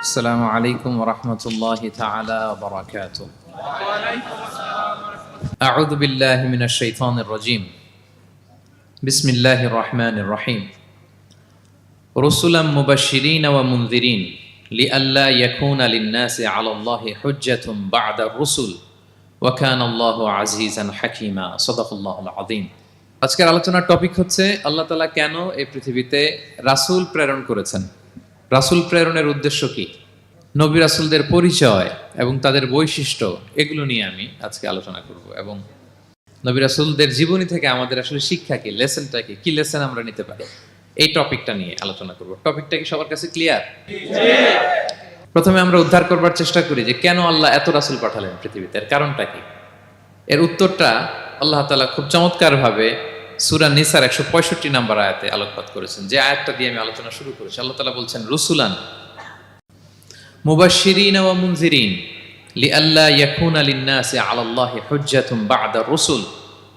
السلام عليكم ورحمة الله تعالى وبركاته. أعوذ بالله من الشيطان الرجيم. بسم الله الرحمن الرحيم. رسلا مبشرين ومنذرين لئلا يكون للناس على الله حجة بعد الرسل وكان الله عزيزا حكيما. صدق الله العظيم. আজকের আলোচনার টপিক হচ্ছে আল্লাহ তাআলা কেন এই পৃথিবীতে রাসূল প্রেরণ করেছেন। রাসূল প্রেরণের উদ্দেশ্য কি, নবী রাসূলদের পরিচয় এবং তাদের বৈশিষ্ট্য, এগুলো নিয়ে আমি আজকে আলোচনা করব এবং নবী রাসূলদের জীবনী থেকে আমাদের আসলে শিক্ষা কি, লেসনটা কি লেসন আমরা নিতে পারি, এই টপিকটা নিয়ে আলোচনা করব। টপিকটা কি সবার কাছে ক্লিয়ার? প্রথমে আমরা উদ্ধার করবার চেষ্টা করি যে কেন আল্লাহ এত রাসূল পাঠালেন পৃথিবীতে, এর কারণটা কি। এর উত্তরটা আল্লাহ তাআলা খুব চমৎকার ভাবে সূরা নিসার 165 নম্বর আয়াতে আলোকপাত করেছেন, যে আয়াতটা দিয়ে আমি আলোচনা শুরু করেছি। আল্লাহ তাআলা বলছেন, রুসুলান মুবাশশিরিন ওয়া মুনযিরিন লিআল্লা ইয়াকুনা লিন-নাসি আলাল্লাহি হুজ্জাতুন বা'দা আর-রুসুল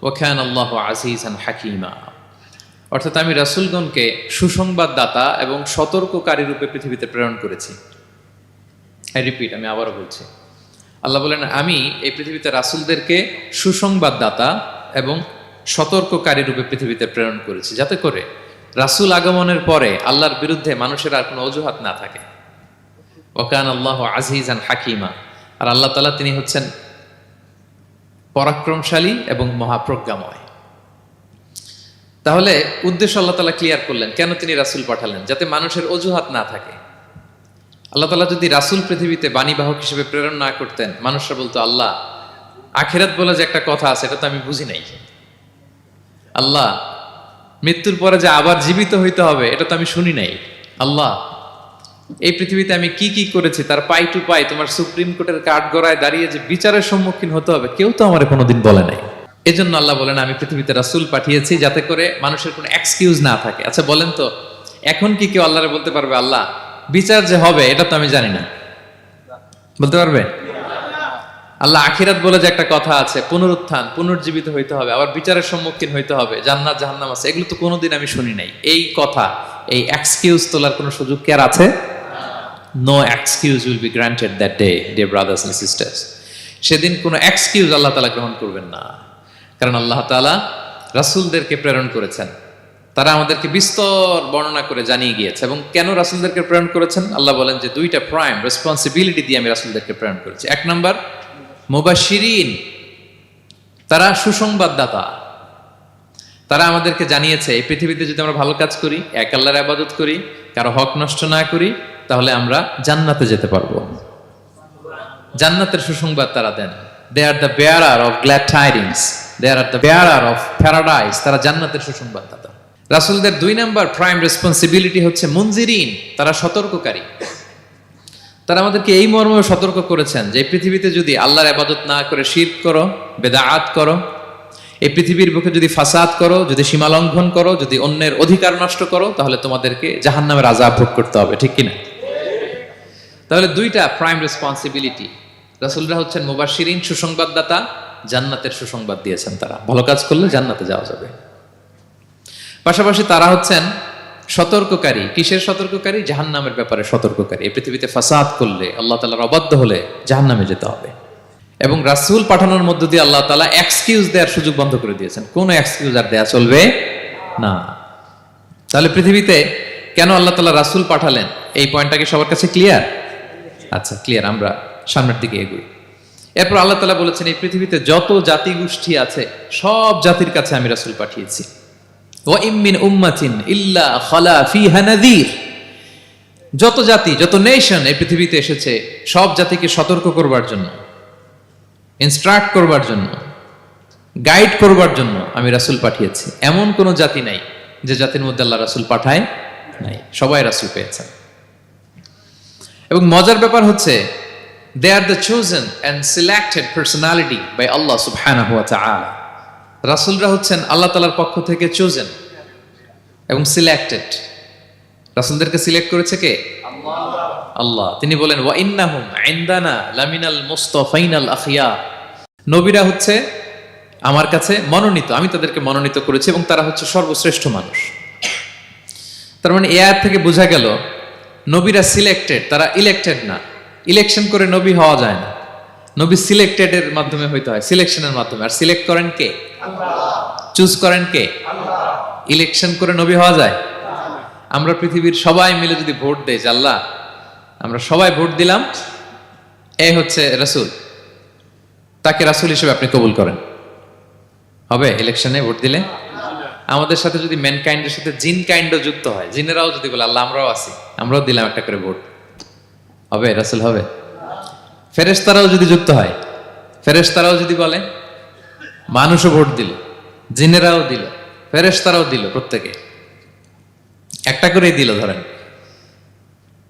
ওয়া কানা আল্লাহু আজিজান হাকীমা। অর্থাৎ আমি রাসূলগণকে সুসংবাদদাতা এবং সতর্ককারী রূপে পৃথিবীতে প্রেরণ করেছি। আমি আবারও বলছি, আল্লাহ বলেন আমি এই পৃথিবীতে রাসূলদেরকে সুসংবাদদাতা এবং সতর্ককারী রূপে পৃথিবীতে প্রেরণ করেছি, যাতে করে রাসূল আগমনের পরে আল্লাহর বিরুদ্ধে মানুষের আর কোনো অজুহাত না থাকে। ওয়া কানা আল্লাহু আজিজান হাকীমা। আর আল্লাহ তাআলা তিনি হচ্ছেন পরাক্রমশালী এবং মহাপ্রজ্ঞাময়। তাহলে উদ্দেশ্য আল্লাহ তাআলা ক্লিয়ার করলেন, কেন তিনি রাসূল পাঠালেন, যাতে মানুষের অজুহাত না থাকে। আল্লাহ তাআলা যদি রাসূল পৃথিবীতে বাণীবাহক হিসেবে প্রেরণ না করতেন, মানুষরা বলতো আল্লাহ আখিরাত বলে যে একটা কথা আছে এটা তো আমি বুঝি নাই, আল্লাহ মৃত্যুর পরে যে আবার জীবিত হইতে হবে এটা তো আমি শুনি নাই, আল্লাহ এই পৃথিবীতে আমি কি কি করেছি তার পাই টু পাই তোমার সুপ্রিম কোর্টের কাঠগড়ায় দাঁড়িয়ে যে বিচারের সম্মুখীন হতে হবে কেউ তো আমার কোনোদিন বলে নাই। এজন্য আল্লাহ বলেন আমি পৃথিবীতে রাসূল পাঠিয়েছি যাতে করে মানুষের কোনো এক্সকিউজ না থাকে। আচ্ছা বলেন তো, এখন কি কেউ আল্লাহরে বলতে পারবে আল্লাহ বিচার যে হবে এটা তো আমি জানি না, বলতে পারবে? আল্লাহ আখিরাত বলে যে একটা কথা আছে, পুনরুত্থান, পুনর্জীবিত হইতে হবে, আবার বিচারের সম্মুখীন হইতে হবে, জান্নাত জাহান্নাম আছে, এগুলো তো কোনোদিন আমি শুনি নাই। এই কথা, এই এক্সকিউজ তোলার কোনো সুযোগ কি আর আছে? No excuse will be granted that day, dear brothers and sisters. সেদিন কোনো এক্সকিউজ আল্লাহ তাআলা গ্রহণ করবেন না, কারণ আল্লাহ তাআলা রাসূলদেরকে প্রেরণ করেছেন, তারা আমাদেরকে বিস্তর বর্ণনা করে জানিয়ে গিয়েছে। এবং কেন রাসূলদেরকে প্রেরণ করেছেন আল্লাহ বলেন যে দুইটা প্রাইম রেসপন্সিবিলিটি দিয়ে আমি রাসূলদেরকে প্রেরণ করেছি। এক নাম্বার মুবাশশিরিন, তারা সুসংবাদদাতা। তারা আমাদেরকে জানিয়েছে এই পৃথিবীতে যদি আমরা ভালো কাজ করি, এক আল্লাহর ইবাদত করি, কারো হক নষ্ট না করি, তাহলে আমরা জান্নাতে যেতে পারবো। জান্নাতের সুসংবাদ তারা দেন। They are the bearer of glad tidings, they are the bearer of paradise. তারা জান্নাতের সুসংবাদদাতা। রাসূলদের দুই নাম্বার প্রাইম রেসপন্সিবিলিটি হচ্ছে মুনজিরিন, তারা সতর্ককারী। তারা আমাদেরকে এই মর্মে সতর্ক করেছেন যে এই পৃথিবীতে যদি আল্লাহর ইবাদত না করে শিরক করো, বেদাআত করো, এই পৃথিবীর বুকে যদি ফাসাদ করো, যদি সীমা লঙ্ঘন করো, যদি অন্যের অধিকার নষ্ট করো, তাহলে তোমাদেরকে জাহান্নামের আযাব ভোগ করতে হবে, ঠিক কিনা? তাহলে দুইটা প্রাইম রেসপন্সিবিলিটি। রাসূলরা হচ্ছেন মুবাশশিরিন, সুসংবাদদাতা, জান্নাতের সুসংবাদ দিয়েছেন। তারা ভালো কাজ করলে জান্নাতে যাওয়া যাবে। পাশাপাশি তারা হচ্ছেন সতর্ককারী। কিসের সতর্ককারী? জাহান্নামের ব্যাপারে সতর্ককারী। এই পৃথিবীতে ফাসাদ করলে, আল্লাহ তাআলার অবাধ্য হলে জাহান্নামে যেতে হবে। এবং রাসূল পাঠানোর মধ্য দিয়ে আল্লাহ তাআলা এক্সকিউজ দেওয়ার সুযোগ বন্ধ করে দিয়েছেন। কোনো এক্সকিউজ আর দেয়া চলবে না। তাহলে পৃথিবীতে কেন আল্লাহ তাআলা রাসূল পাঠালেন, এই পয়েন্টটা কি সবার কাছে ক্লিয়ার? আচ্ছা ক্লিয়ার, আমরা সামনের দিকে এগোই। এরপর আল্লাহ তাআলা বলেছেন এই পৃথিবীতে যত জাতি গোষ্ঠী আছে সব জাতির কাছে আমি রাসূল পাঠিয়েছি। ওয়া ইম মিন উম্মাতিন ইল্লা খালা ফিহা নাযীর। যত জাতি, যত নেশন এই পৃথিবীতে এসেছে, সব জাতিকে সতর্ক করবার জন্য, ইনস্ট্রাক্ট করবার জন্য, গাইড করবার জন্য আমি রাসূল পাঠিয়েছি। এমন কোন জাতি নাই যে জাতির মধ্যে আল্লাহ রাসূল পাঠায় নাই, সবাই রাসূল পেয়েছেন। এবং মজার ব্যাপার হচ্ছে they are the chosen and selected personality by Allah subhanahu wa ta'ala. রাসূলরা হচ্ছেন আল্লাহ তাআলার পক্ষ থেকে chosen এবং সিলেক্টেড। রাসূলদেরকে সিলেক্ট করেছে কে? আল্লাহ। তিনি বলেন ওয়া ইন্নাহুম ইনদানা লামিনাল মুস্তাফাইনাল আখিয়ার। নবীরা হচ্ছে আমার কাছে মনোনীত, আমি তাদেরকে মনোনীত করেছি এবং তারা হচ্ছে সর্বশ্রেষ্ঠ মানুষ। তার মানে এই আয়াত থেকে বোঝা গেল নবীরা সিলেক্টেড, তারা ইলেক্টেড না। ইলেকশন করে নবী হওয়া যায় না, নবী সিলেক্টেড এর মাধ্যমে হইতে হয়, সিলেকশনের মাধ্যমে। আর সিলেক্ট করেন কে? চুজ করেন কে? ইলেকশন করে নবী হওয়া যায়? আমরা পৃথিবীর সবাই মিলে যদি ভোট দেই যে আল্লাহ আমরা সবাই ভোট দিলাম, এ হচ্ছে রাসূল, তাকে রাসূল হিসেবে আপনি কবুল করেন, হবে ইলেকশনে ভোট দিলে? আমাদের সাথে যদি ম্যানকাইন্ডের সাথে জিন কাইন্ডও যুক্ত হয়, জিনেরাও যদি বলে আল্লাহ আমরাও আছি, আমরাও দিলাম একটা করে ভোট, হবে রাসূল হবে? ফেরেশতারাও যদি যুক্ত হয়, ফেরেশতারাও যদি বলে, মানুষও ভোট দিল, জিনেরাও দিল, ফেরেশতারাও দিল, প্রত্যেকে একটা করেই দিল, ধরেন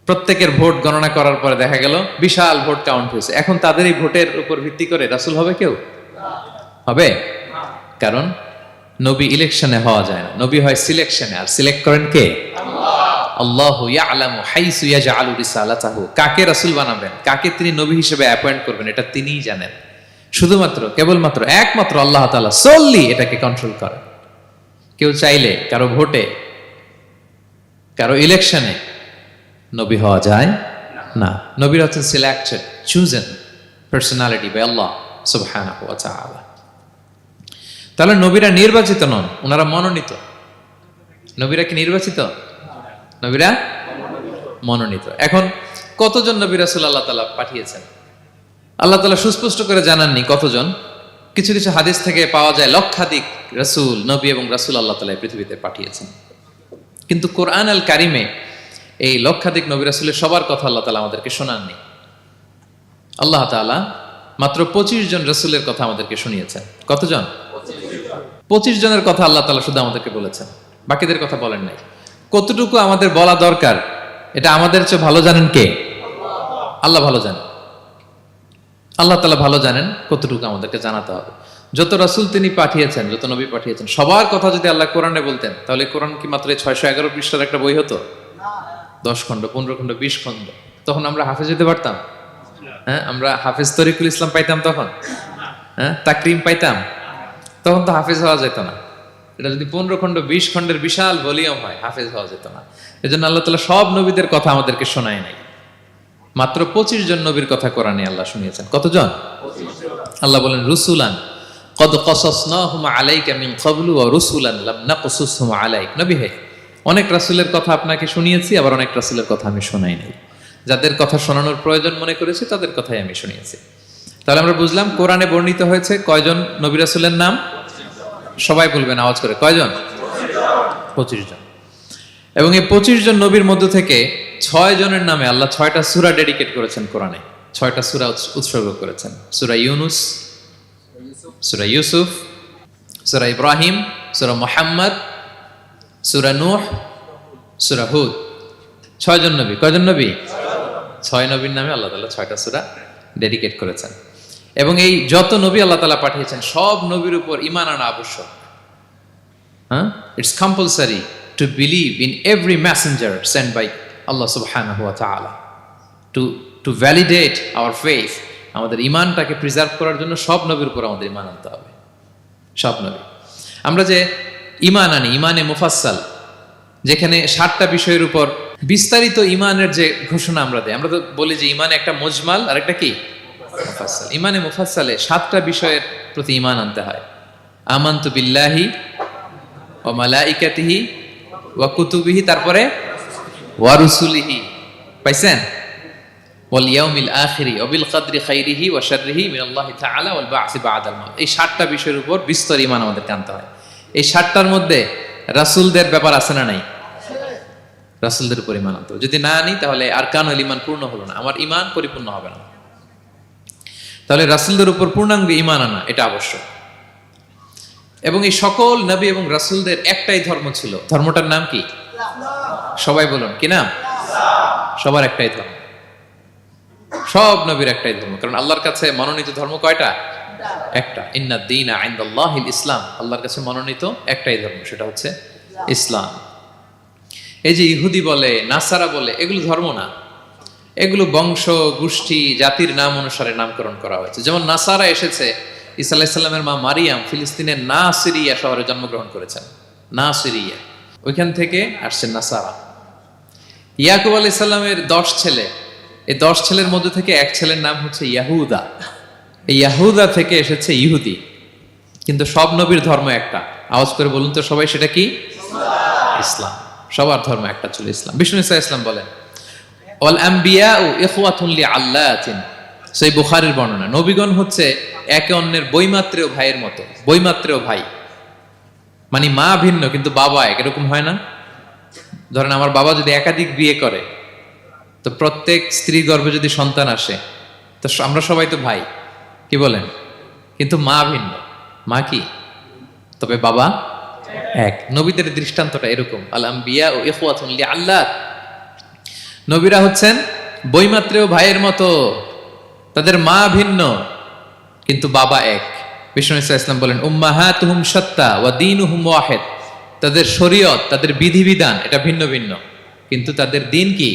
প্রত্যেকের ভোট গণনা করার পরে দেখা গেল বিশাল ভোট কাউন্ট হয়েছে, এখন তাদের এই ভোটের উপর ভিত্তি করে রাসূল হবে কেউ? হবে? কারণ নবী ইলেকশনে হওয়া যায় না, নবী হয় সিলেকশনে। আর সিলেক্ট করেন কে? আল্লাহু ইয়ালামু হাইসু ইয়াজআলু রিসালাতাহু। কাকে রাসূল বানাবেন, কাকে তিনি নবী হিসেবে অ্যাপয়েন্ট করবেন, এটা তিনিই জানেন। শুধুমাত্র কেবলমাত্র একমাত্র আল্লাহ তাআলা সোললি এটাকে কন্ট্রোল করেন। কেউ চাইলে কারো ভোটে, কারো ইলেকশনে নবী হওয়া যায় না। নবীরা হচ্ছেন সিলেক্টেড, চুজেন পার্সোনালিটি বাই আল্লাহ সুবহানাহু ওয়া তাআলা। তাহলে নবীরা নির্বাচিত নন, ওনারা মনোনীত। নবীরা কি নির্বাচিত? নবীরা মনোনীত। এখন কতজন নবী রাসূল আল্লাহ তাআলা পাঠিয়েছেন? আল্লাহ তাআলা সুস্পষ্ট করে জানাননি কতজন। কিছু কিছু হাদিস থেকে পাওয়া যায় লক্ষাধিক রাসূল, নবী এবং রাসূল আল্লাহ তাআলা পৃথিবীতে পাঠিয়েছেন। কিন্তু কোরআন আল কারিমে এই লক্ষাধিক নবী রাসূলের সবার কথা আল্লাহ তাআলা আমাদেরকে শোনাননি। আল্লাহ তাআলা মাত্র 25 জন রাসূলের কথা আমাদেরকে শুনিয়েছেন। কতজন? 25 জনের কথা আল্লাহ তাআলা শুধু আমাদেরকে বলেছেন, বাকিদের কথা বলেন নাই। কতটুকু আমাদের বলা দরকার এটা আমাদের চেয়ে ভালো জানেন কে? আল্লাহ ভালো জানেন। আল্লাহ তাআলা ভালো জানেন কতটুকু আমাদেরকে জানাতে হবে। যত রাসূল তিনি পাঠিয়েছেন, যত নবী পাঠিয়েছেন, সবার কথা যদি আল্লাহ কোরআনে বলতেন, তাহলে কোরআন কি মাত্র 611 পৃষ্ঠার একটা বই হতো? 10 খণ্ড, 15 খণ্ড, 20 খণ্ড। তখন আমরা হাফেজ হতে পারতাম? হ্যাঁ, আমরা হাফেজ তরিকুল ইসলাম পাইতাম তখন? হ্যাঁ, তাকরিম পাইতাম? তখন তো হাফেজ হওয়া যেত না। এটা যদি 15 খণ্ড 20 খণ্ডের বিশাল ভলিউম হয়, হাফেজ হওয়া যেত না। এজন্য আল্লাহ তাআলা সব নবীদের কথা আমাদেরকে শোনায় নাই, মাত্র 25 জন নবীর কথা কোরআনে আল্লাহ শুনিয়েছেন। কতজন? আল্লাহ বলেন রুসুলান কদ কসাসনাহুম আলাইকা মিন ক্বাবলু ওয়া রুসুলান লাম নাকসুসহুম আলাইক। নবী হে, অনেক রাসূলের কথা আপনাকে শুনিয়েছি, আবার অনেক রাসূলের কথা আমি শোনাই নাই। যাদের কথা শোনানোর প্রয়োজন মনে করেছি তাদের কথাই আমি শুনিয়েছি। তাহলে আমরা বুঝলাম কোরআনে বর্ণিত হয়েছে কয়জন নবী রাসূলের নাম? সবাই বলবেন আওয়াজ করে, কয়জন? 25 জন। এবং এই 25 জন নবীর মধ্য থেকে 6 জনের নামে আল্লাহ 6টা সূরা ডেডিকেট করেছেন কোরআনে, 6টা সূরা উৎসর্গ করেছেন। সূরা ইউনুস, সূরা ইউসুফ, সূরা ইব্রাহিম, সূরা মুহাম্মদ, সূরা নূহ, সূরা হুদ। 6 জন নবী। কয়জন নবী? 6 নবীর নামে আল্লাহ তাআলা 6টা সূরা ডেডিকেট করেছেন। এবং এই যত নবী আল্লাহ তাআলা পাঠিয়েছেন, সব নবীর উপর ঈমান আনা আবশ্যক। হ্যাঁ, it's compulsory to believe in every messenger sent by Allah subhanahu wa ta'ala to validate our faith. আমাদের ঈমানটাকে প্রিজার্ভ করার জন্য সব নবীর উপর আমাদের ঈমান আনতে হবে, সব নবী। আমরা যে ঈমান আনি, ঈমানে মুফাসসাল, যেখানে 7টা বিষয়ের উপর বিস্তারিত ঈমানের যে ঘোষণা আমরা দেই, আমরা তো বলি যে ঈমানে একটা মুজমাল আর একটা কি মুফাসসাল। ঈমানে মুফাসসালে 7টা বিষয়ের প্রতি ঈমান আনতে হয়। আমানতু বিল্লাহি ওয়া মালাইকাতিহি ওয়া কুতুবিহি, তারপরে ওয়া রুসুলিহি, পাইছেন? ওয়াল ইয়াউমিল আখিরি ওয়া বিল কদরি খাইরিহি ওয়া শাররিহি মিনাল্লাহি তাআলা ওয়াল বা'সি বা'দাল মাউত। এই 7টা বিষয়ের উপর বিস্তর ঈমান আমাদের আনতে হয়। এই 7টার মধ্যে রাসূলদের ব্যাপার আছে না নাই? রাসূলদের উপর ঈমান আনতে হবে। যদি না আনি তাহলে আরকানুল ঈমান পূর্ণ হলো না, আমার ঈমান পরিপূর্ণ হবে না। তাহলে রাসূলদের উপর পূর্ণাঙ্গ ঈমান আনা এটা আবশ্যক। এবং এই সকল নবী এবং রাসূলদের একটাই ধর্ম ছিল। ধর্মটার নাম কি? সবাই বলুন, কি নাম? সবার একটাই ধর্ম, সব নবীর একটাই ধর্ম। কারণ আল্লাহর কাছে মনোনীত ধর্ম কয়টা? একটা। ইন্নাদ দীনা ইনদাল্লাহিল ইসলাম। আল্লাহর কাছে মনোনীত একটাই ধর্ম, সেটা হচ্ছে ইসলাম। এই যে ইহুদি বলে, নাসারা বলে, এগুলো ধর্ম না, এগুলো বংশ, গোষ্ঠী, জাতির নাম অনুসারে নামকরণ করা হয়েছে। যেমন নাসারা এসেছে, ঈসা আলাইহিস সালামের মা মারিয়াম ফিলিস্তিনের নাসিরিয়া শহরে জন্মগ্রহণ করেছেন। নাসিরিয়া, ওইখান থেকে আসছে নাসারা। ইয়াকুব আলাইহিস সালামের 10 ছেলে, এই 10 ছেলের মধ্যে থেকে এক ছেলের নাম হচ্ছে ইয়াহুদা। এই ইয়াহুদা থেকে এসেছে ইহুদি। কিন্তু সব নবীর ধর্ম একটা। আওয়াজ করে বলুন তো সবাই, সেটা কি? ইসলাম। সবার ধর্ম একটা ছিল, ইসলাম। বিষ্ণু ইসা ইসলাম বলেন, ওয়াল আম্বিয়াউ ইখওয়াতুন লিআল্লাতিন। সেই বুখারীর বর্ণনা, নবীগণ হচ্ছে একে অন্যের বৈমাত্রেয় ভাইয়ের মতো। বৈমাত্রেয় ভাই মানে মা ভিন্ন কিন্তু বাবা এক, এরকম হয় না? ধরেন আমার বাবা যদি একাধিক বিয়ে করে, তো প্রত্যেক স্ত্রী গর্ভে যদি সন্তান আসে, তো আমরা সবাই তো ভাই, কি বলেন? কিন্তু মা ভিন্ন। মা কি? তবে বাবা এক। নবীদের দৃষ্টান্তটা এরকম, আল আম্বিয়া ও ইখওয়াতুন লিআল্লাত। নবীরা হচ্ছেন বৈমাত্রেয় ভাইয়ের মতো, তাদের মা ভিন্ন কিন্তু বাবা এক। বিষ্ণু ইসলাম বলেন, উম্মাহাতুহুম শাত্তা ওয়া দীনুহুম ওয়াহিদ। তাদের শরীয়ত, তাদের বিধিবিধান এটা ভিন্ন ভিন্ন, কিন্তু তাদের দিন কি?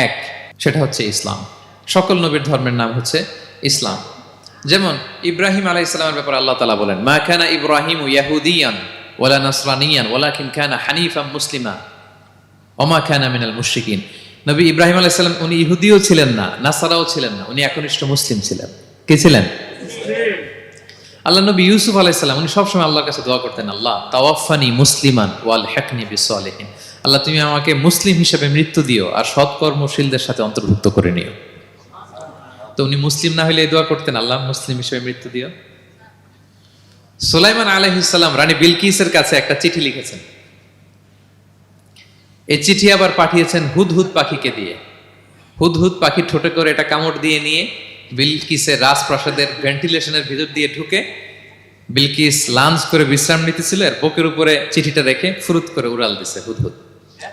এক। সেটা হচ্ছে ইসলাম। সকল নবীর ধর্মের নাম হচ্ছে ইসলাম। যেমন ইব্রাহিম আলাইহিস সালামের ব্যাপারে আল্লাহ তাআলা বলেন, মা কানা ইব্রাহিমু ইয়াহুদিয়ান ওয়ালা নাসরানিয়ান ওয়ালাকিন কানা হানিফাম মুসলিমা ওয়া মা কানা মিনাল মুশরিকিন। নবী ইব্রাহিম আলাইহিস সালাম উনি ইহুদিও ছিলেন না, নাসারাও ছিলেন না, উনি একনিষ্ঠ মুসলিম ছিলেন। কে ছিলেন? আল্লাহ নবী ইউসুফ আলাইহিস সালাম উনি সবসময় আল্লাহর কাছে দোয়া করতেন, আল্লাহ তাওয়াফানি মুসলিমান ওয়াল হিকনি বিসসালিহিন। আল্লাহ তুমি আমাকে মুসলিম হিসেবে মৃত্যু দিও আর সৎকর্মশীলদের সাথে অন্তর্ভুক্ত করে নিও। তো উনি মুসলিম না হলে এই দোয়া করতেন, আল্লাহ মুসলিম হিসেবে মৃত্যু দিও। সুলাইমান আলাইহিস সালাম রানী বিলকিসের কাছে একটা চিঠি লিখেছেন। এই চিঠি আবার পাঠিয়েছেন হুদহুদ পাখিকে দিয়ে। হুদহুদ পাখি ঠোঁটে করে এটা কামড় দিয়ে নিয়ে বিলকিসের রাজপ্রাসাদের ভেন্টিলেশনের ভিতর দিয়ে ঢুকে, বিলকিস লাঞ্চ করে বিশ্রাম নিতেছিল, এর বুকের উপরে চিঠিটা রেখে ফুরুত করে উড়াল দিছে হুদহুদ।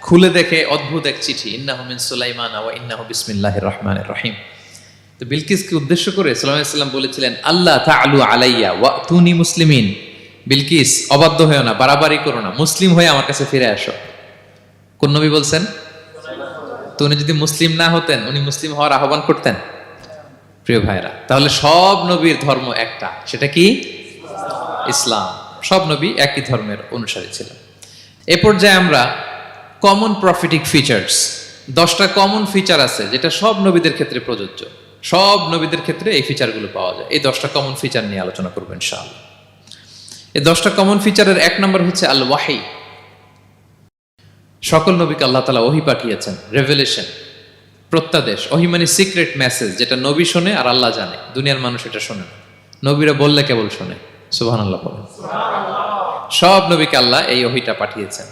খুলে দেখে অদ্ভুত এক চিঠি, ইন্নাহু মিন সুলাইমান ওয়া ইন্নাহু বিসমিল্লাহির রহমানির রহিম। তো বিলকিসকে উদ্দেশ্য করে সাল্লাল্লাহু আলাইহি ওয়াসাল্লাম বলেছিলেন, আল্লাহ তাআলু আলাইয়া ওয়াতুনি মুসলিমিন। বিলকিস অবাধ্য হয়েও না, বাড়াবাড়ি করো না, মুসলিম হয়ে আমার কাছে ফিরে আসো। কোন নবী বলছেন? তো উনি যদি মুসলিম না হতেন, উনি মুসলিম হওয়ার আহ্বান করতেন? প্রিয় ভাইরা, তাহলে সব নবীর ধর্ম একটা, সেটা কি? ইসলাম। সব নবী একই ধর্মের অনুসারী ছিলেন। এ পর্যায়ে আমরা কমন প্রফিটিক ফিচার্স, 10টা কমন ফিচার আছে যেটা সব নবীদের ক্ষেত্রে প্রযোজ্য। সব নবীদের ক্ষেত্রে এই ফিচারগুলো পাওয়া যায়। এই 10টা কমন ফিচার নিয়ে আলোচনা করবো ইনশাআল্লাহ। এই 10টা কমন ফিচারের 1 নম্বর হচ্ছে আল ওয়াহি। সকল নবীকে আল্লাহ তাআলা ওহী পাঠিয়েছেন, রেভেলেশন, প্রত্যাদেশ। ওহী মানে সিক্রেট মেসেজ, যেটা নবী শোনে আর আল্লাহ জানে, দুনিয়ার মানুষ এটা শোনে না। নবীরা বললে কেবল শোনে। সুবহানাল্লাহ বলেন। সব নবীকে আল্লাহ এই ওহীটা পাঠিয়েছেন।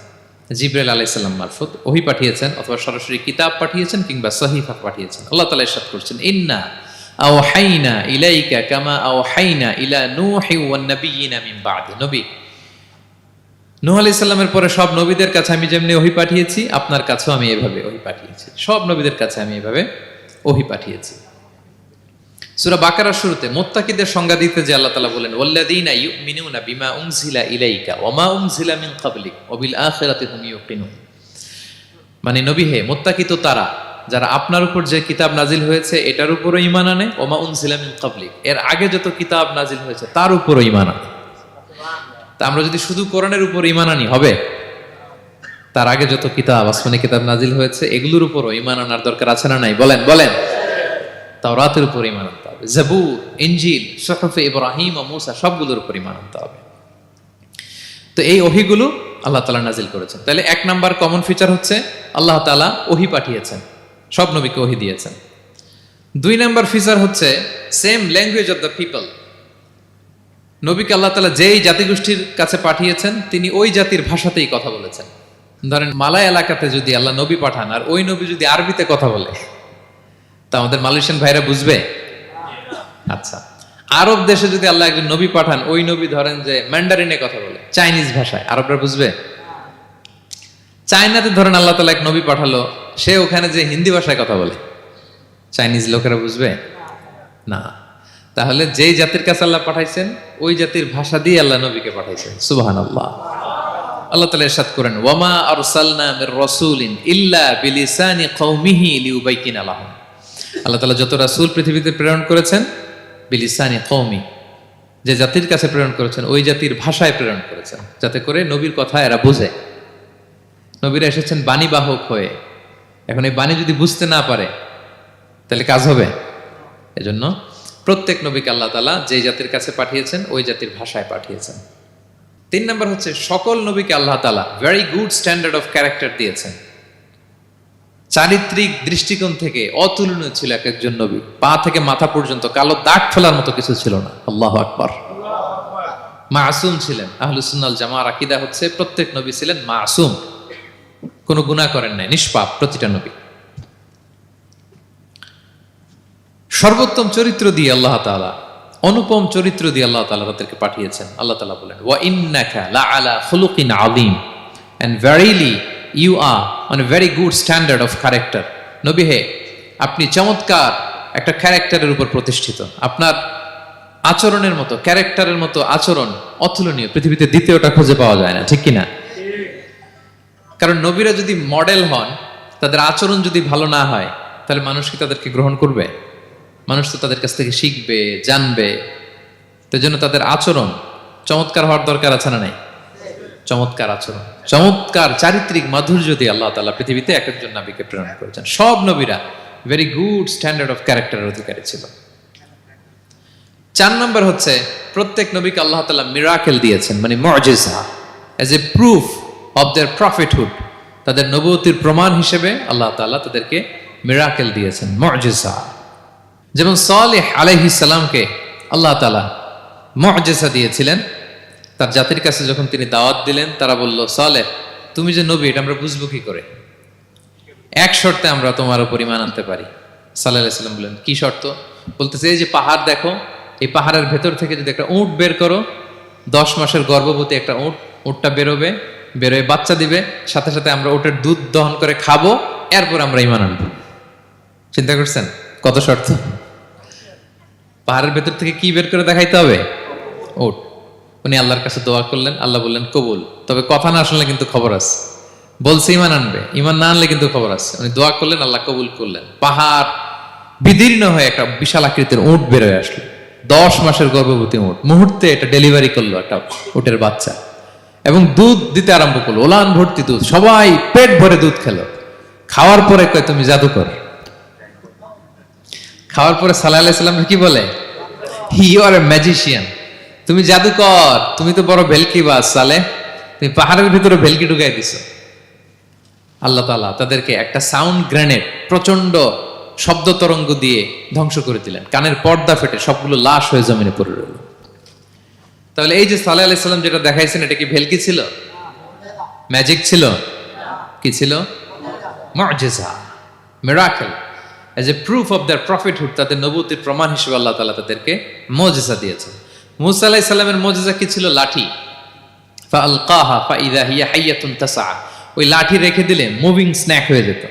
জিবরাইল আলাইহিস সালাম মারফত ওহী পাঠিয়েছেন, অথবা সরাসরি কিতাব পাঠিয়েছেন, কিংবা সহিফা পাঠিয়েছেন। আল্লাহ তাআলা ইরশাদ করছেন, ইন্না আওহাইনা ইলাইকা কামা আওহাইনা ইলা নূহি ওয়ান নাবিয়িনা মিন বা'দি। নবী নূহ আলাইহিস সালামের পরে সব নবীদের কাছে আমি যেমনি ওহী পাঠিয়েছি, আপনার কাছেও আমি এভাবে ওহী পাঠিয়েছি। সব নবীদের কাছে আমি এভাবে ওহী পাঠিয়েছি। সূরা বাকারার শুরুতে মুত্তাকিদের সংজ্ঞা দিতে যে আল্লাহ তাআলা বলেন, ওয়াল্লাযীনা ইউমিনুনা বিমা উনজিলা ইলাইকা ওয়া মা উনজিলা মিন ক্বাবলিক ওয়া বিল আখিরাতি হুম ইউকিনুন। মানে নবী হে, মুত্তাকি তো তারা যারা আপনার উপর যে কিতাব নাজিল হয়েছে এটার উপরও ঈমান আনে, ওয়া মা উনজিলা মিন ক্বাবলিক, এর আগে যত কিতাব নাজিল হয়েছে তার উপরও ঈমান আনে। তা আমরা যদি শুধু কোরআনের উপর ঈমান আনি হবে? তার আগে যত কিতাব, আসমানি কিতাব নাজিল হয়েছে এগুলোর উপরও ঈমান আনার দরকার আছে না নাই? বলেন বলেন। তাওরাতের উপর ঈমান আনতে হবে, জাবুর, ইনজিল, সুহুফে ইব্রাহিম ও মূসা সবগুলোর উপর ঈমান আনতে হবে। তো এই ওহীগুলো আল্লাহ তাআলা নাজিল করেছেন। তাহলে 1 নাম্বার কমন ফিচার হচ্ছে আল্লাহ তাআলা ওহী পাঠিয়েছেন, সব নবীকে ওহী দিয়েছেন। 2 নাম্বার ফিচার হচ্ছে same language of the people. নবীকে আল্লাহ তাআলা যেই জাতিগোষ্ঠীর কাছে পাঠিয়েছেন তিনি ওই জাতির ভাষাতেই কথা বলেছেন। ধরেন মালয় এলাকাতে যদি আল্লাহ নবী পাঠান আর ওই নবী যদি আরবিতে কথা বলে, তা আমাদের মালয়েশিয়ান ভাইরা বুঝবে? আচ্ছা, আরব দেশে যদি আল্লাহ একজন নবী পাঠান, ওই নবী ধরেন যে ম্যান্ডারিনে কথা বলে, চাইনিজ ভাষায়, আরবরা বুঝবে? চায়নাতে ধরেন আল্লাহ তাআলা এক নবী পাঠালো, সে ওখানে যে হিন্দি ভাষায় কথা বলে, চাইনিজ লোকেরা বুঝবে না। তাহলে যেই জাতির কাছে আল্লাহ পাঠাইছেন ওই জাতির ভাষা দিয়ে আল্লাহ নবীকে পাঠাইছেন। সুবহানাল্লাহ। আল্লাহ তাআলা ইরশাদ করেন, ওয়ামা আরসালনা মির রাসূলিন ইল্লা বিলিসানি কওমিহি লিউবাইয়িনা লাহুম। আল্লাহ তাআলা যত রাসূল পৃথিবীতে প্রেরণ করেছেন, বিলিসানি কওমি, যে জাতির কাছে প্রেরণ করেছেন ওই জাতির ভাষায় প্রেরণ করেছেন, যাতে করে নবীর কথা এরা বুঝে। নবীরা এসেছেন বাণীবাহক হয়ে, এখন এই বাণী যদি বুঝতে না পারে তাহলে কাজ হবে? এজন্য প্রত্যেক নবীকে আল্লাহ তাআলা যে জাতির কাছে পাঠিয়েছেন ওই জাতির ভাষায় পাঠিয়েছেন। 3 নম্বর হচ্ছে সকল নবীকে আল্লাহ তাআলা very good standard of character দিয়েছেন। চারিত্রিক দৃষ্টিকোণ থেকে অতুলনীয় ছিল এক একজন নবী। পা থেকে মাথা পর্যন্ত কালো দাগ ফেলার মতো কিছু ছিল না। আল্লাহু আকবার। মাসুম ছিলেন। আহলুস সুন্নাহ ওয়াল জামাআর আকীদা হচ্ছে প্রত্যেক নবী ছিলেন মাসুম, কোনো গুনাহ করেন নাই, নিষ্পাপ প্রতিটা নবী। সর্বোত্তম চরিত্র দিয়ে আল্লাহ তাআলা, অনুপম চরিত্র দিয়ে আল্লাহ তাআলা তাদেরকে পাঠিয়েছেন। আল্লাহ তাআলা বলেন, ওয়া ইন্নাকা লাআলা খুলুকিন আযীম, and verily you are on a very good standard of character. নবী হে, আপনি চমৎকার একটা ক্যারেক্টারের উপর প্রতিষ্ঠিত। আপনার আচরণের মতো, ক্যারেক্টারের মতো আচরণ অতুলনীয়, পৃথিবীতে দ্বিতীয়টা খুঁজে পাওয়া যায় না, ঠিক কিনা? কারণ নবীরা যদি মডেল হন, তাদের আচরণ যদি ভালো না হয়, তাহলে মানুষ কি তাদেরকে গ্রহণ করবে? মানুষ তো তাদের কাছ থেকে শিখবে, জানবে। তো জন্য তাদের আচরণ চমৎকার হওয়ার দরকার আছে না নাই? চমৎকার আচরণ, চমৎকার চারিত্রিক মাধুর্য দিয়ে আল্লাহ তাআলা পৃথিবীতে এক একজন নবীকে প্রেরণ করেছেন। সব নবীরা ভেরি গুড স্ট্যান্ডার্ড অফ ক্যারেক্টারের অধিকারী ছিল। 4 নম্বর হচ্ছে প্রত্যেক নবীকে আল্লাহ তাআলা মিরাকেল দিয়েছেন, মানে মুআজিজা, as a proof of their prophethood. তাদের নবুয়তির প্রমাণ হিসেবে আল্লাহ তাআলা তাদেরকে মিরাকেল দিয়েছেন, মুআজিজা। যেমন সালেহ আলাইহিস সালামকে আল্লাহ তাআলা মুআজিজা দিয়েছিলেন। তার জাতির কাছে যখন তিনি দাওয়াত দিলেন, তারা বলল, সালেহ তুমি যে নবী এটা আমরা বুঝবো কি করে? এক শর্তে আমরা তোমার উপর ঈমান আনতে পারি। সালেহ আলাইহিস সালাম বললেন, কি শর্ত? বলতেছে, এই যে পাহাড় দেখো, এই পাহাড়ের ভেতর থেকে যদি একটা উট বের করো, 10 মাসের গর্ভবতী একটা উটটা বেরোবে, বেরোয় বাচ্চা দিবে, সাথে সাথে আমরা উটের দুধ দহন করে খাবো, এরপর আমরা ঈমান আনবো। চিন্তা করছেন কত শর্ত? পাহাড়ের ভেতর থেকে কি বের করে দেখাইতে হবে? উট। উনি আল্লাহর কাছে দোয়া করলেন, আল্লাহ বললেন কবুল, তবে কথা না শুনলে কিন্তু খবর আছে। বলছে ঈমান আনবে, ঈমান না আনলে কিন্তু খবর আছে। উনি দোয়া করলেন, আল্লাহ কবুল করলেন। পাহাড় বিদীর্ণ হয়ে একটা বিশাল আকৃতির উট বের হয়ে আসলো, 10 মাসের গর্ভবতী উট। মুহূর্তে এটা ডেলিভারি করলো একটা উটের বাচ্চা, এবং দুধ দিতে আরম্ভ করলো, ওলান ভর্তি দুধ। সবাই পেট ভরে দুধ খেলো। খাওয়ার পরে কয়, তুমি জাদুকর। খাওয়ার পরে সালেহ আলাইহিস সালাম কি বলে? ইউ আর এ ম্যাজিশিয়ান, তুমি জাদুকর, তুমি তো বড় ভেলকিবাজ সালেহ, তুমি পাহাড়ের ভিতরে ভেলকি ঢুকাই দিছো। আল্লাহ তাআলা তাদেরকে একটা সাউন্ড গ্রেনেড, প্রচন্ড শব্দ তরঙ্গ দিয়ে ধ্বংস করে দিলেন। কানের পর্দা ফেটে সবগুলো লাশ হয়ে জমিনে পড়ে রইল। তাহলে এই যে সালেহ আলাইহিস সালাম যেটা দেখাইছেন, এটা কি ভেলকি ছিল? ম্যাজিক ছিল? কি ছিল? মুআজিজা, miracle, as a proof of their prophethood. তাদের নবুয়তির প্রমাণ হিসেবে আল্লাহ তাআলা তাদেরকে মুআজিজা দিয়েছেন। মূসা আলাইহিস সালামের মুআজিজা কি ছিল? লাঠি। ফাআলকাহা ফাইযা হিয়া হাইয়াতুন তাসআ। ওই লাঠি রেখে দিলে মুভিং স্ন্যাক হয়ে যেত,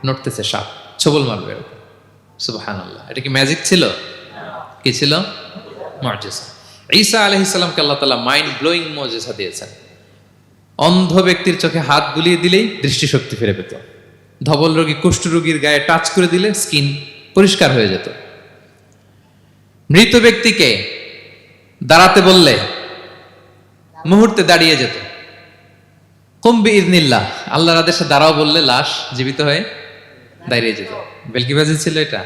নড়তেছে সাপ, ছবল মারবে। সুবহানাল্লাহ। এটা কি ম্যাজিক ছিল? কি ছিল? মুআজিজা। ঈসা আলাইহিস সালামকে আল্লাহ তাআলা মাইন্ড ব্লোয়িং মুআজিজা দিয়েছেন। অন্ধ ব্যক্তির চোখে হাত বুলিয়ে দিলেই দৃষ্টিশক্তি ফিরে পেত। ধবল রোগী, কুষ্ঠ রোগীর গায়ে টাচ করে দিলে স্কিন পরিষ্কার হয়ে যেত। মৃত ব্যক্তিকে দাঁড়াতে বললে মুহূর্তে দাঁড়িয়ে যেত। কুম বিইযনিল্লাহ, আল্লাহর আদেশে দাঁড়াও বললে লাশ জীবিত হয়ে দাঁড়িয়ে যেত। বেলকিবাজি ছিল এটা?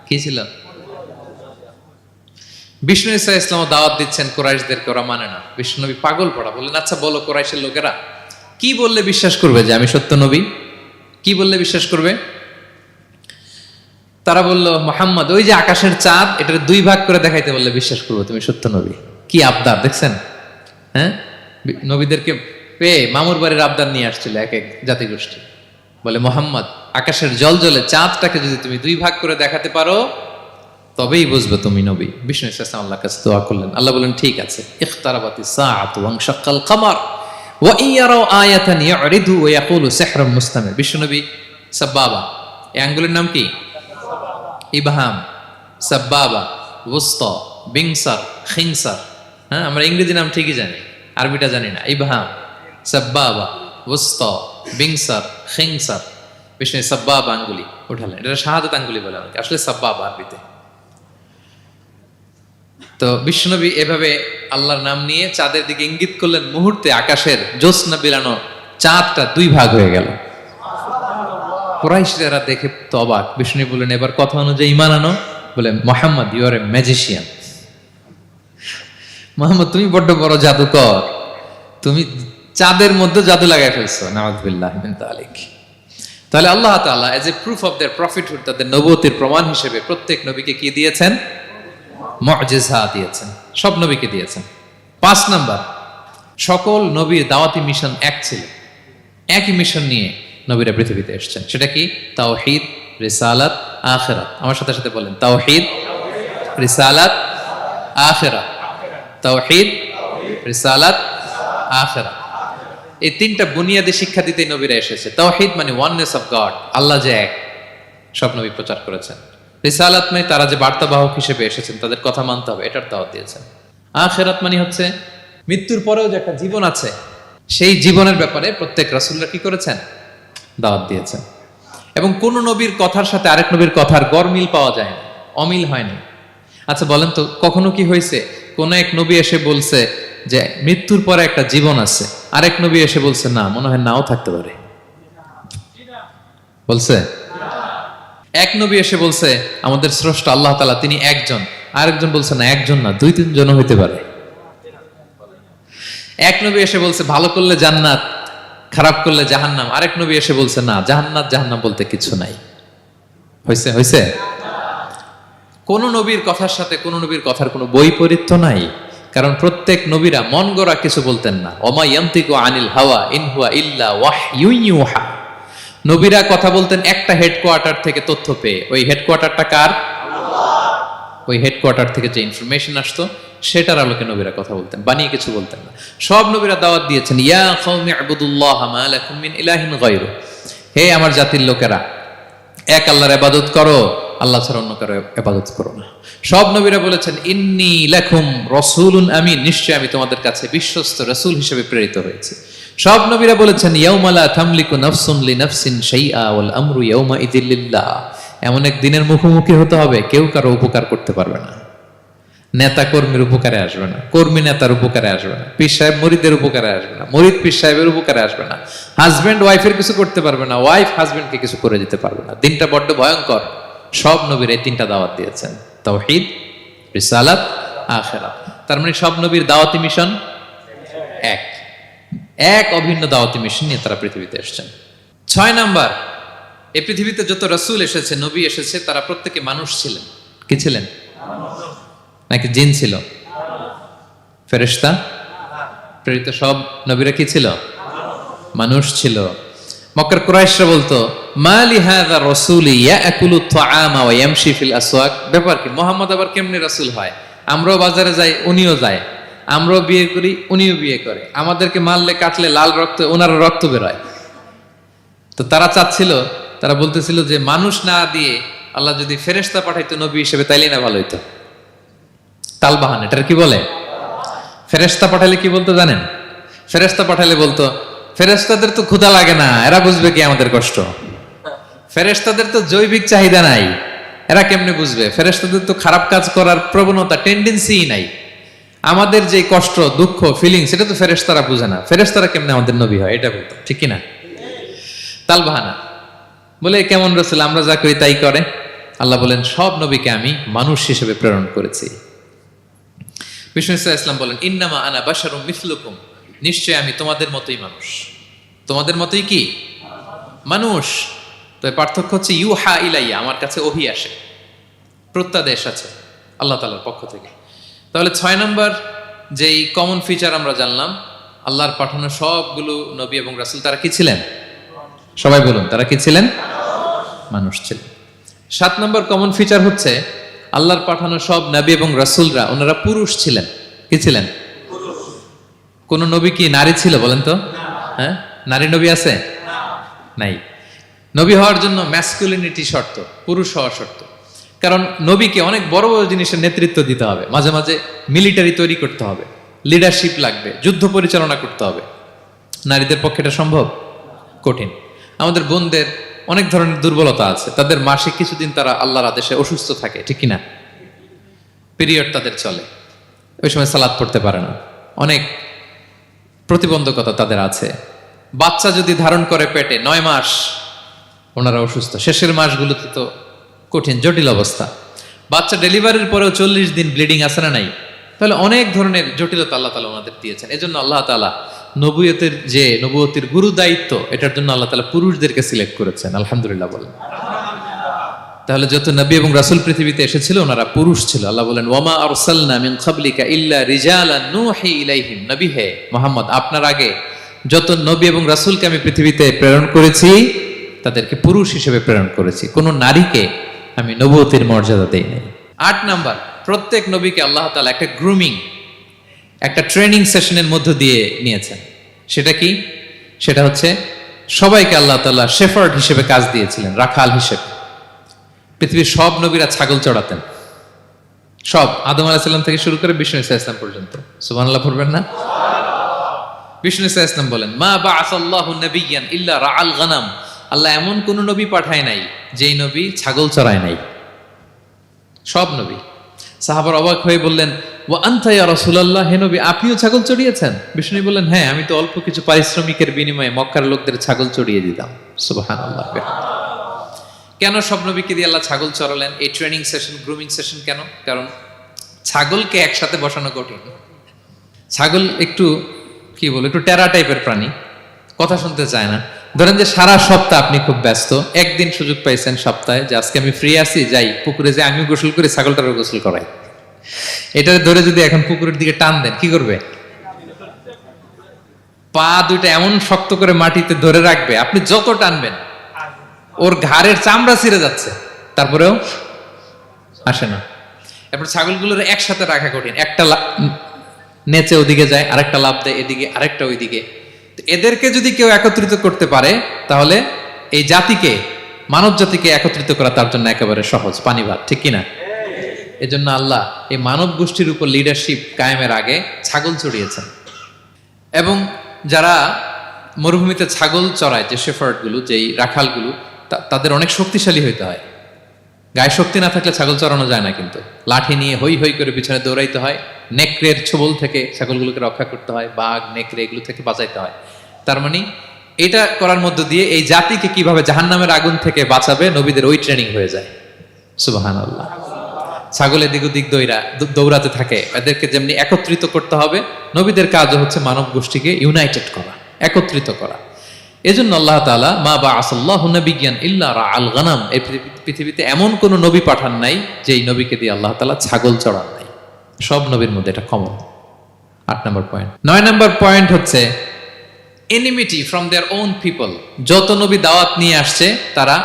কি ছিল? বিষ্ণু ঈসা ইসলাম দাওয়াত দিচ্ছেন কুরাইশদেরকে, ওরা মানে না। বিষ্ণু নবী পাগল পড়া, বললেন, আচ্ছা বলো কুরাইশের লোকেরা কি বললে বিশ্বাস করবে যে আমি সত্য নবী? কি বললে বিশ্বাস করবে? তারা বলল, মুহাম্মদ ওই যে আকাশের চাঁদ, এটার 2 ভাগ করে দেখাইতে বললে বিশ্বাস করবো তুমি সত্য নবী। কি আবদার দেখছেন? হ্যাঁ, নবীদেরকে পেয়ে মামুর বাড়ির আবদার নিয়ে আসছিল এক এক জাতিগোষ্ঠী। বলে, মুহাম্মদ আকাশের জলজলে চাঁদটাকে যদি তুমি 2 ভাগ করে দেখাতে পারো তবেই বুঝবে তুমি নবী। বিষ্ণু ইসলাম আল্লাহর কাছে দোয়া করলেন, আল্লাহ বলেন, ঠিক আছে। ইখতারাবাতিস সাআতু ওয়ানশাক্কাল কমার ওয়া ইয়ারাউ আয়াতান ইয়ারিদু ওয়া ইয়াকুলু সিহরুম মুস্তামির। বিষ্ণু নবী সাব্বাবা, এই আঙ্গুলের নাম কি? ইবহাম, সাব্বাবা, ওয়ুসতা, বিংসার, খিনসার। হ্যাঁ, আমরা ইংরেজি নাম ঠিকই জানি, আরবিটা জানি না। ইবহাম, সাব্বাবা, ওয়ুসতা, বিংসার, খিনসার। বিষ্ণু সাব্বাবা আঙ্গুলি উঠালেন। এটা শাহাদাত আঙ্গুলি বলে আমাকে, আসলে সাব্বাবা আরবিতে। তো বিশ্বনবী এভাবে আল্লাহর নাম নিয়ে চাঁদের দিকে ইঙ্গিত করলেন, মুহূর্তে আকাশের জ্যোৎস্না বিলানো চাঁদটা 2 ভাগ হয়ে গেল। কুরাইশরা দেখে তো অবাক। বিষ্ণু বললেন, এবার কথা অনুযায়ী ঈমান আনো। বলে, Muhammad, you are a magician. Muhammad, তুমি বড্ড বড় জাদুকর, তুমি চাঁদের মধ্যে জাদু লাগাই ফেলছো। নাউযুবিল্লাহ মিন যালিক। তাহলে আল্লাহ তাআলা age a proof of their prophethood, তাদের নবুয়তের প্রমাণ হিসেবে প্রত্যেক নবীকে কি দিয়েছেন? মুআজিজা দিয়েছেন, সব নবীকে দিয়েছেন। 5 নাম্বার, সকল নবীর দাওয়াতি মিশন এক ছিল, একই মিশন নিয়ে নবীরা পৃথিবীতে এসেছেন। সেটা কি? তাওহীদ, রিসালাত, আখিরাত। আমার সাথে সাথে বলেন, তাওহীদ, রিসালাত, আখিরাত। তাওহীদ, রিসালাত, আখিরাত। এই 3টা বুনিয়াদী শিক্ষা দিতে নবীরা এসেছে। তাওহীদ মানে ওয়াননেস অফ গড, আল্লাহ যে এক, সব নবী প্রচার করেছেন। রিসালাত মানে তারা যে বার্তাবাহক হিসেবে এসেছেন, তাদের কথা মানতে হবে, এটার দাওয়াত দিয়েছেন। আখিরাত মানে হচ্ছে মৃত্যুর পরেও যে একটা জীবন আছে, সেই জীবনের ব্যাপারে প্রত্যেক রাসূলরা কি করেছেন? দাওয়াত দিয়েছেন। এবং কোন নবীর কথার সাথে আরেক নবীর কথার গরমিল পাওয়া যায় না, অমিল হয়নি। আচ্ছা বলেন তো, কখনো কি হয়েছে কোন এক নবী এসে বলছে যে মৃত্যুর পরে একটা জীবন আছে, আরেক নবী এসে বলছে না, মনে হয় নাও থাকতে পারে? বলছে? এক নবী এসে বলছে আমাদের স্রষ্টা আল্লাহ তাআলা তিনি একজন, আরেকজন বলছে না, একজন না, 2-3 জন হইতে পারে। এক নবী এসে বলছে ভালো করলে জান্নাত, খারাপ করলে জাহান্নাম, আরেক নবী এসে বলছে না, জান্নাত জাহান্নাম বলতে কিছু নাই। হয়েছে? হয়েছে? কোন নবীর কথার সাথে কোন নবীর কথার কোনো বৈপরীত্য নাই, কারণ প্রত্যেক নবীরা মন গড়া কিছু বলতেন না। ওমা ইয়ান্তিকু আনিল হাওয়া ইন হুয়া ইল্লা ওয়াহয়ুন ইউহা। নবীরা কথা বলতেন একটা হেডকোয়ার্টার থেকে তথ্য পেয়ে। ওই হেডকোয়ার্টারটা কার? আল্লাহ। ওই হেডকোয়ার্টার থেকে যে ইনফরমেশন আসতো সেটার আলোকে নবীরা কথা বলতেন, বানিয়ে কিছু বলতেন না। সব নবীরা দাওয়াত দিয়েছেন, ইয়া কওমি ইবুদুল্লাহ মা লাকুম মিন ইলাহিন গায়রু। হে আমার জাতির লোকেরা, এক আল্লাহর ইবাদত করো, আল্লাহ ছাড়া অন্য কারো ইবাদত করো না। সব নবীরা বলেছেন ইন্নী লাকুম রাসূলুন আমিন, নিশ্চয় আমি তোমাদের কাছে বিশ্বস্ত রাসূল হিসেবে প্রেরিত হয়েছি। সব নবীরা বলেছেন ইয়াউমা লা তামলিকু নাফসুন লিনাফসিন শাইআ ওয়াল আমরু ইয়াউমা ইযিল লিল্লাহ। এমন এক দিনের মুখোমুখি হতে হবে, কেউ কারো উপকার করতে পারবে না। নেতা কর্মীর উপকারে আসবে না, কর্মী নেতার উপকারে আসবে না, পীর সাহেব মুরিদের উপকারে আসবে না, মুরিদ পীর সাহেবের উপকারে আসবে না, হাজবেন্ড ওয়াইফের কিছু করতে পারবে না, ওয়াইফ হাজবেন্ডকে কিছু করে দিতে পারবে না। দিনটা বড্ড ভয়ঙ্কর। সব নবীর এই 3টা দাওয়াত দিয়েছেন, তাওহীদ, রিসালাত, আখিরাত। তার মানে সব নবীর দাওয়াতি মিশন এক, এক অভিন্ন দাওয়াতি মিশন নিয়ে তারা পৃথিবীতে এসেছেন। 6 নাম্বার, এই পৃথিবীতে যত রাসূল এসেছে, নবী এসেছে, তারা প্রত্যেকে মানুষ ছিলেন। কি ছিলেন? নাকি জিন ছিল? ফেরেশতা? প্রেরিত সব নবীরা কি ছিল? মানুষ ছিল। মক্কার কুরাইশরা বলতো মা লি হাযা রাসূলি ইয়াকুলু আত-তাআমা ওয়া ইয়ামশি ফিল আসওয়াক। ব্যাপার কি, মুহাম্মদ আবার কেমনে রাসূল হয়? আমরাও বাজারে যাই, উনিও যায়, আমরাও বিয়ে করি, উনিও বিয়ে করে, আমাদেরকে মারলে কাটলে লাল রক্ত, ওনার রক্ত বের হয়। তো তারা চাচ্ছিল, তারা বলতেছিল যে মানুষ না দিয়ে আল্লাহ যদি ফেরেশতা পাঠাইতো নবী হিসেবে, তাইলে না ভালো হইতো। তালবাহান, এটার কি বলে? ফেরেশতা পাঠালে কি বলতো জানেন? ফেরেশতা পাঠালে বলতো ফেরেশতাদের তো ক্ষুধা লাগে না, এরা বুঝবে কি আমাদের কষ্ট? ফেরেশতাদের তো জৈবিক চাহিদা নাই, এরা কেমনে বুঝবে? ফেরেশতাদের তো খারাপ কাজ করার প্রবণতা, টেন্ডেন্সি নাই। আমাদের যে কষ্ট, দুঃখ, ফিলিং, সেটা তো ফেরেশতারা বুঝে না, ফেরেশতারা কেমনে আমাদের নবী হয়? এটা বলতো, ঠিক কিনা? তালবাহানা বলে কেমন রাসূল, আমরা যা করি তাই করে। আল্লাহ বলেন সব নবীকে আমি মানুষ হিসেবে প্রেরণ করেছি। বিষ্ণু ইসলাম বলেন ইন্নামা আনা বাশারুম মিসলুকুম, নিশ্চয় আমি তোমাদের মতোই মানুষ। তোমাদের মতোই কি মানুষ। তো পার্থক্য হচ্ছে ইউহা ইলাইয়া, আমার কাছে ওহী আসে, প্রত্যাদেশ আছে আল্লাহ তাআলার পক্ষ থেকে। তাহলে 6 নম্বর যেই কমন ফিচার আমরা জানলাম, আল্লাহর পাঠানো সবগুলো নবী এবং রাসূল তারা কি ছিলেন? সবাই বলুন, তারা কি ছিলেন? মানুষ ছিলেন। 7 নম্বর কমন ফিচার হচ্ছে আল্লাহর পাঠানো সব নবী এবং রাসূলরা ওনারা পুরুষ ছিলেন। কি ছিলেন? কোন নবী কি নারী ছিল বলেন তো? হ্যাঁ, নারী নবী আছে? নাই। নবী হওয়ার জন্য ম্যাসকুলিনিটি শর্ত, পুরুষ হওয়া শর্ত। কারণ নবীকে অনেক বড় বড় জিনিসের নেতৃত্ব দিতে হবে, মাঝে মাঝে মিলিটারি তৈরি করতে হবে, লিডারশিপ লাগবে, যুদ্ধ পরিচালনা করতে হবে। নারীদের পক্ষে এটা সম্ভব? কঠিন। আমাদের বোনদের অনেক ধরনের দুর্বলতা আছে, তাদের মাসে কিছুদিন তারা আল্লাহর আদেশে অসুস্থ থাকে, ঠিক কিনা? পিরিয়ড তাদের চলে, ওই সময় সালাত পড়তে পারে না, অনেক প্রতিবন্ধকতা তাদের আছে। বাচ্চা যদি ধারণ করে পেটে 9 মাস, ওনারা অসুস্থ, শেষের মাসগুলোতে তো কঠিন জটিল অবস্থা। বাচ্চা ডেলিভারির পরেও 40 দিন ব্লিডিং আছে না নাই? তাহলে অনেক ধরনের জটিলতা আল্লাহ তাআলা ওনাদের দিয়েছেন। এজন্য আল্লাহ তাআলা নবুয়তের গুরু দায়িত্ব, এটার জন্য আল্লাহ তাআলা পুরুষদেরকে সিলেক্ট করেছেন। আলহামদুলিল্লাহ বলেন। তাহলে যত নবী এবং রাসূল পৃথিবীতে এসেছিল ওনারা পুরুষ ছিল। আল্লাহ বলেন, ওয়ামা আরসালনা মিন ক্বাবলিকা ইল্লা রিজালান নূহি ইলাইহিম। নবী হে মুহাম্মদ, আপনার আগে যত নবী এবং রাসূলকে আমি পৃথিবীতে প্রেরণ করেছি তাদেরকে পুরুষ হিসেবে প্রেরণ করেছি, কোনো নারীকে আমি নবুয়তের মর্যাদা দেই নাই। 8 নাম্বার, প্রত্যেক নবীকে আল্লাহ তাআলা একটা গ্রুমিং, একটা ট্রেনিং সেশনের মধ্য দিয়ে নিয়েছেন। সেটা কি? সেটা হচ্ছে সবাইকে আল্লাহ তাআলা শেফার্ড হিসেবে কাজ দিয়েছিলেন, রাখাল হিসেবে। পৃথিবীর সব নবীরা ছাগল চড়াতেন, সব, আদম আলাইহিস সালাম থেকে শুরু করে বিষ্ণু ইসা ইসলাম পর্যন্ত। সুবহানাল্লাহ পড়বেন না? বিষ্ণু ইসা ইসলাম বলেন, মা বাআসাল্লাহু নাবিয়্যান ইল্লা রাআল গানাম। আল্লাহ এমন কোন নবী পাঠায় নাই যেই নবী ছাগল চড়ায় নাই, সব নবী। সাহাবারা অবাক হয়ে বললেন, ওয়া আনতা ইয়া রাসূলুল্লাহ, হে নবী আপনিও ছাগল চড়িয়েছেন? বিষ্ণু বললেন, হ্যাঁ, আমি তো অল্প কিছু পারিশ্রমিকের বিনিময়ে মক্কার লোকদের ছাগল চড়িয়ে দিতাম। সুবহানাল্লাহ। কেন সব নবীকে দিয়ে আল্লাহ ছাগল চড়ালেন? এই ট্রেনিং সেশন, গ্রুমিং সেশন কেন? কারণ ছাগলকে একসাথে বসানো কঠিন। ছাগল একটু একটু টেরা টাইপের প্রাণী, কথা শুনতে চায় না। ধরেন যে সারা সপ্তাহ আপনি খুব ব্যস্ত, একদিন সুযোগ পাইছেন সপ্তাহে যে আজকে আমি ফ্রি আছি, যাই পুকুরে যে আমিও গোসল করি, ছাগলটারও গোসল করাই। এটা ধরে যদি এখন পুকুরের দিকে টান দেন, কি করবে? পা দুইটা এমন শক্ত করে মাটিতে ধরে রাখবে, আপনি যত টানবেন ওর ঘাড়ের চামড়া ছিঁড়ে যাচ্ছে, তারপরেও আসে না। এরপর ছাগলগুলোর একসাথে রাখা কঠিন, একটা নেচে ওদিকে যায়, আরেকটা লাফ দেয় এদিকে, আরেকটা ওইদিকে। এদেরকে যদি কেউ একত্রিত করতে পারে তাহলে এই জাতিকে, মানব জাতিকে একত্রিত করা তার জন্য একেবারে সহজ, পানি ভাত, ঠিক কিনা? এজন্য আল্লাহ এই মানব গোষ্ঠীর উপর লিডারশিপ কায়েমের আগে ছাগল চড়িয়েছেন। এবং যারা মরুভূমিতে ছাগল চড়ায়, যে শেফার্ডগুলো, যেই রাখালগুলো, তাদের অনেক শক্তিশালী হইতে হয়। গায়ে শক্তি না থাকলে ছাগল চড়ানো যায় না, কিন্তু লাঠি নিয়ে হই হই করে পিছনে দৌড়াইতে হয়, নেকড়ের ছোবল থেকে ছাগলগুলোকে রক্ষা করতে হয়, বাঘ নেকড়ে এগুলো থেকে বাঁচাইতে হয়। তার মানে এটা করার মধ্য দিয়ে এই জাতিকে কিভাবে জাহান্নামের আগুন থেকে বাঁচাবে নবীদের ওই ট্রেনিং হয়ে যায়। সুবহানাল্লাহ। ছাগল এদিক ওদিক দৌড়াতে থাকে, এদেরকে যেমনি একত্রিত করতে হবে, নবীদের কাজও হচ্ছে মানব গোষ্ঠীকে ইউনাইটেড করা, একত্রিত করা। এজন্য আল্লাহ তাআলা মা বাআসাল্লাহু নাবিয়্যান ইল্লা রাআল গানাম, এই পৃথিবীতে এমন কোন নবী পাঠান নাই যেই নবীকে দিয়ে আল্লাহ তাআলা ছাগল চড়ান নাই। সব নবীর মধ্যে এটা কমন। 8 নম্বর পয়েন্ট। 9 নম্বর পয়েন্ট হচ্ছে enmity from their own people. যত নবী দাওয়াত নিয়ে আসছে তারা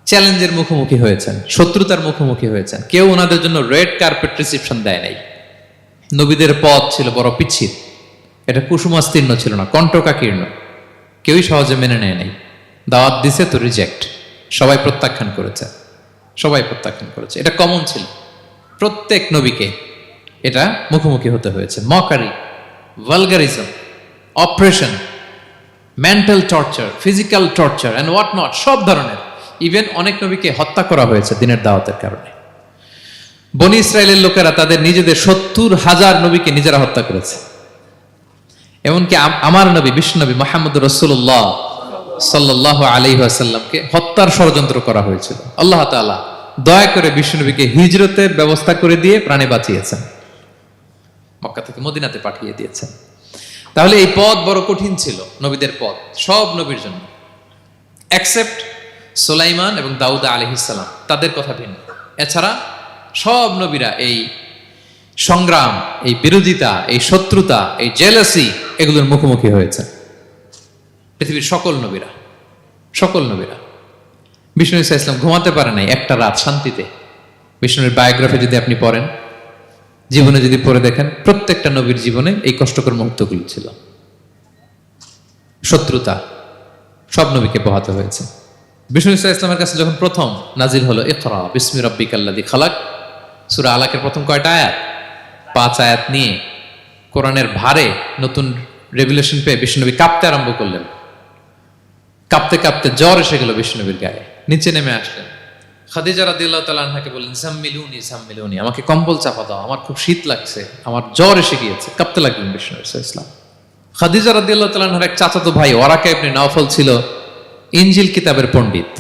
চ্যালেঞ্জের মুখোমুখি হয়েছেন, শত্রুতার মুখোমুখি হয়েছেন। কেউ ওনাদের জন্য রেড কার্পেট রিসেপশন দেয় নাই। নবীদের পথ ছিল বড় পিচ্ছিল, এটা কুসুমাস্তীর্ণ ছিল না, কণ্টকাকীর্ণ। কেউই সহজে মেনে নেয় নাই। দাওয়াত দিছে তো রিজেক্ট, সবাই প্রত্যাখ্যান করেছে, সবাই প্রত্যাখ্যান করেছে। এটা কমন ছিল, প্রত্যেক নবীকে এটা মুখোমুখি হতে হয়েছে। Mockery, vulgarism, operation, mental torture, physical torture and what not, সব ধরনের। ইভেন অনেক নবীকে হত্যা করা হয়েছে দিনের দাওয়াতের কারণে। বনি ইসরায়েলের লোকেরা তাদের নিজেদের 70,000 নবীকে নিজেরা হত্যা করেছে। এমনকি আমার নবী বিশ্বনবী মুহাম্মদ রাসূলুল্লাহ সাল্লাল্লাহু আলাইহি ওয়াসাল্লামকে হত্যার ষড়যন্ত্র করা হয়েছিল। আল্লাহ তাআলা দয়া করে বিশ্বনবীকে হিজরতের ব্যবস্থা করে দিয়ে প্রাণে বাঁচিয়েছেন, মক্কা থেকে মদিনাতে পাঠিয়ে দিয়েছেন। তাহলে এই পথ বড় কঠিন ছিল, নবীদের পথ, সব নবীর জন্য, এক্সেপ্ট সুলাইমান এবং দাউদ আলাইহিস সালাম, তাদের কথা ভিন্ন। এছাড়া সব নবীরা এই সংগ্রাম, এই বিরোধিতা, এই শত্রুতা, এই জেলাসি, এগুলোর মুখোমুখি হয়েছে পৃথিবীর সকল নবীরা, সকল নবীরা। বিষ্ণু ইসা ইসলাম ঘুমাতে পারে নাই একটা রাত শান্তিতে। বিষ্ণুর বায়োগ্রাফি যদি আপনি পড়েন, জীবনে যদি পড়ে দেখেন, প্রত্যেকটা নবীর জীবনে এই কষ্টকর মুহূর্তগুলো ছিল। শত্রুতা সব নবীকে পোহাতে হয়েছে। বিষ্ণু ইসা ইসলামের কাছে যখন প্রথম নাজিল হলো ইকরা বিসমি রাব্বিকাল্লাযী খালাক, সূরা আলাকের প্রথম কয়টা আয়াত? 5 আয়াত নিয়ে কোরআনের ভারে নতুন রেভেলেশন পেয়ে বিষ্ণুনবী কাঁপতে আরম্ভ করলেন। কাঁপতে কাঁপতে জ্বর এসে গেল বিষ্ণুনবীর গায়ে, নিচে নেমে আসলেন। খাদিজা রাদিয়াল্লাহু তাআলা আনহাকে বললেন, জাম্মিলুনি জাম্মিলুনি, আমাকে কম্বল চাপা দাও, আমার খুব শীত লাগছে, আমার জ্বর এসে গিয়েছে। কাঁপতে লাগলেন বিষ্ণু ইসা ইসলাম। খাদিজা রাদিয়াল্লাহু তাআলা আনহার এক চাচাতো ভাই ওয়ারাকা ইবনে নাওফল ছিল ইনজিল কিতাবের পণ্ডিত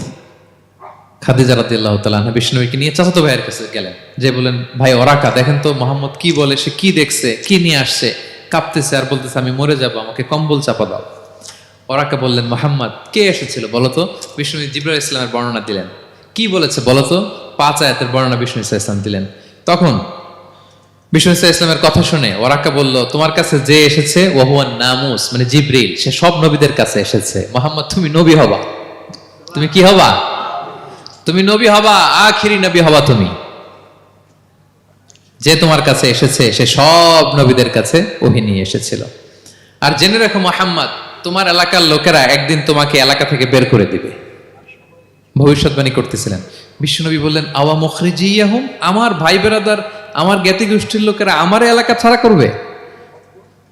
খাদিজা রাদিয়াল্লাহু তাআলা আনহা বিষ্ণুকে নিয়ে চাচাতো ভাইয়ের কাছে গেলেন, যে বলেন, ভাই ওরাকা দেখেন তো মোহাম্মদ কি বলে, সে কি দেখছে, কি নিয়ে আসছে, কাঁপতেছে আর বলতেছে আমি মরে যাব, আমাকে কম্বল চাপা দাও। ওরাকা বললেন, মোহাম্মদ কে এসেছিল বলতো? বিষ্ণু জিবরাইল ইসলামের বর্ণনা দিলেন। কি বলেছে বলতো? 5 আয়াতের বর্ণনা বিষ্ণু ইসলাম দিলেন। তখন বিষ্ণু ইসলামের কথা শুনে ওরাকা বলল, তোমার কাছে যে এসেছে ওহুয়ান নামুস, মানে জিবরিল, সে সব নবীদের কাছে এসেছে। মোহাম্মদ তুমি নবী হবা, তুমি কি হবা? তুমি নবী হবা, আখিরি নবী হবা তুমি। যে তোমার কাছে এসেছে সে সব নবীদের কাছে ওহী নিয়ে এসেছিল। আর জেনে রাখো মোহাম্মদ, তোমার এলাকার লোকেরা একদিন তোমাকে এলাকা থেকে বের করে দিবে। ভবিষ্যৎবাণী করতেছিলেন। বিশ্বনবী বললেন, আওয়া মুখরিজিয়াহুম, আমার ভাই বেরাদার, আমার জ্ঞাতি গোষ্ঠীর লোকেরা আমার এলাকা ছাড়া করবে?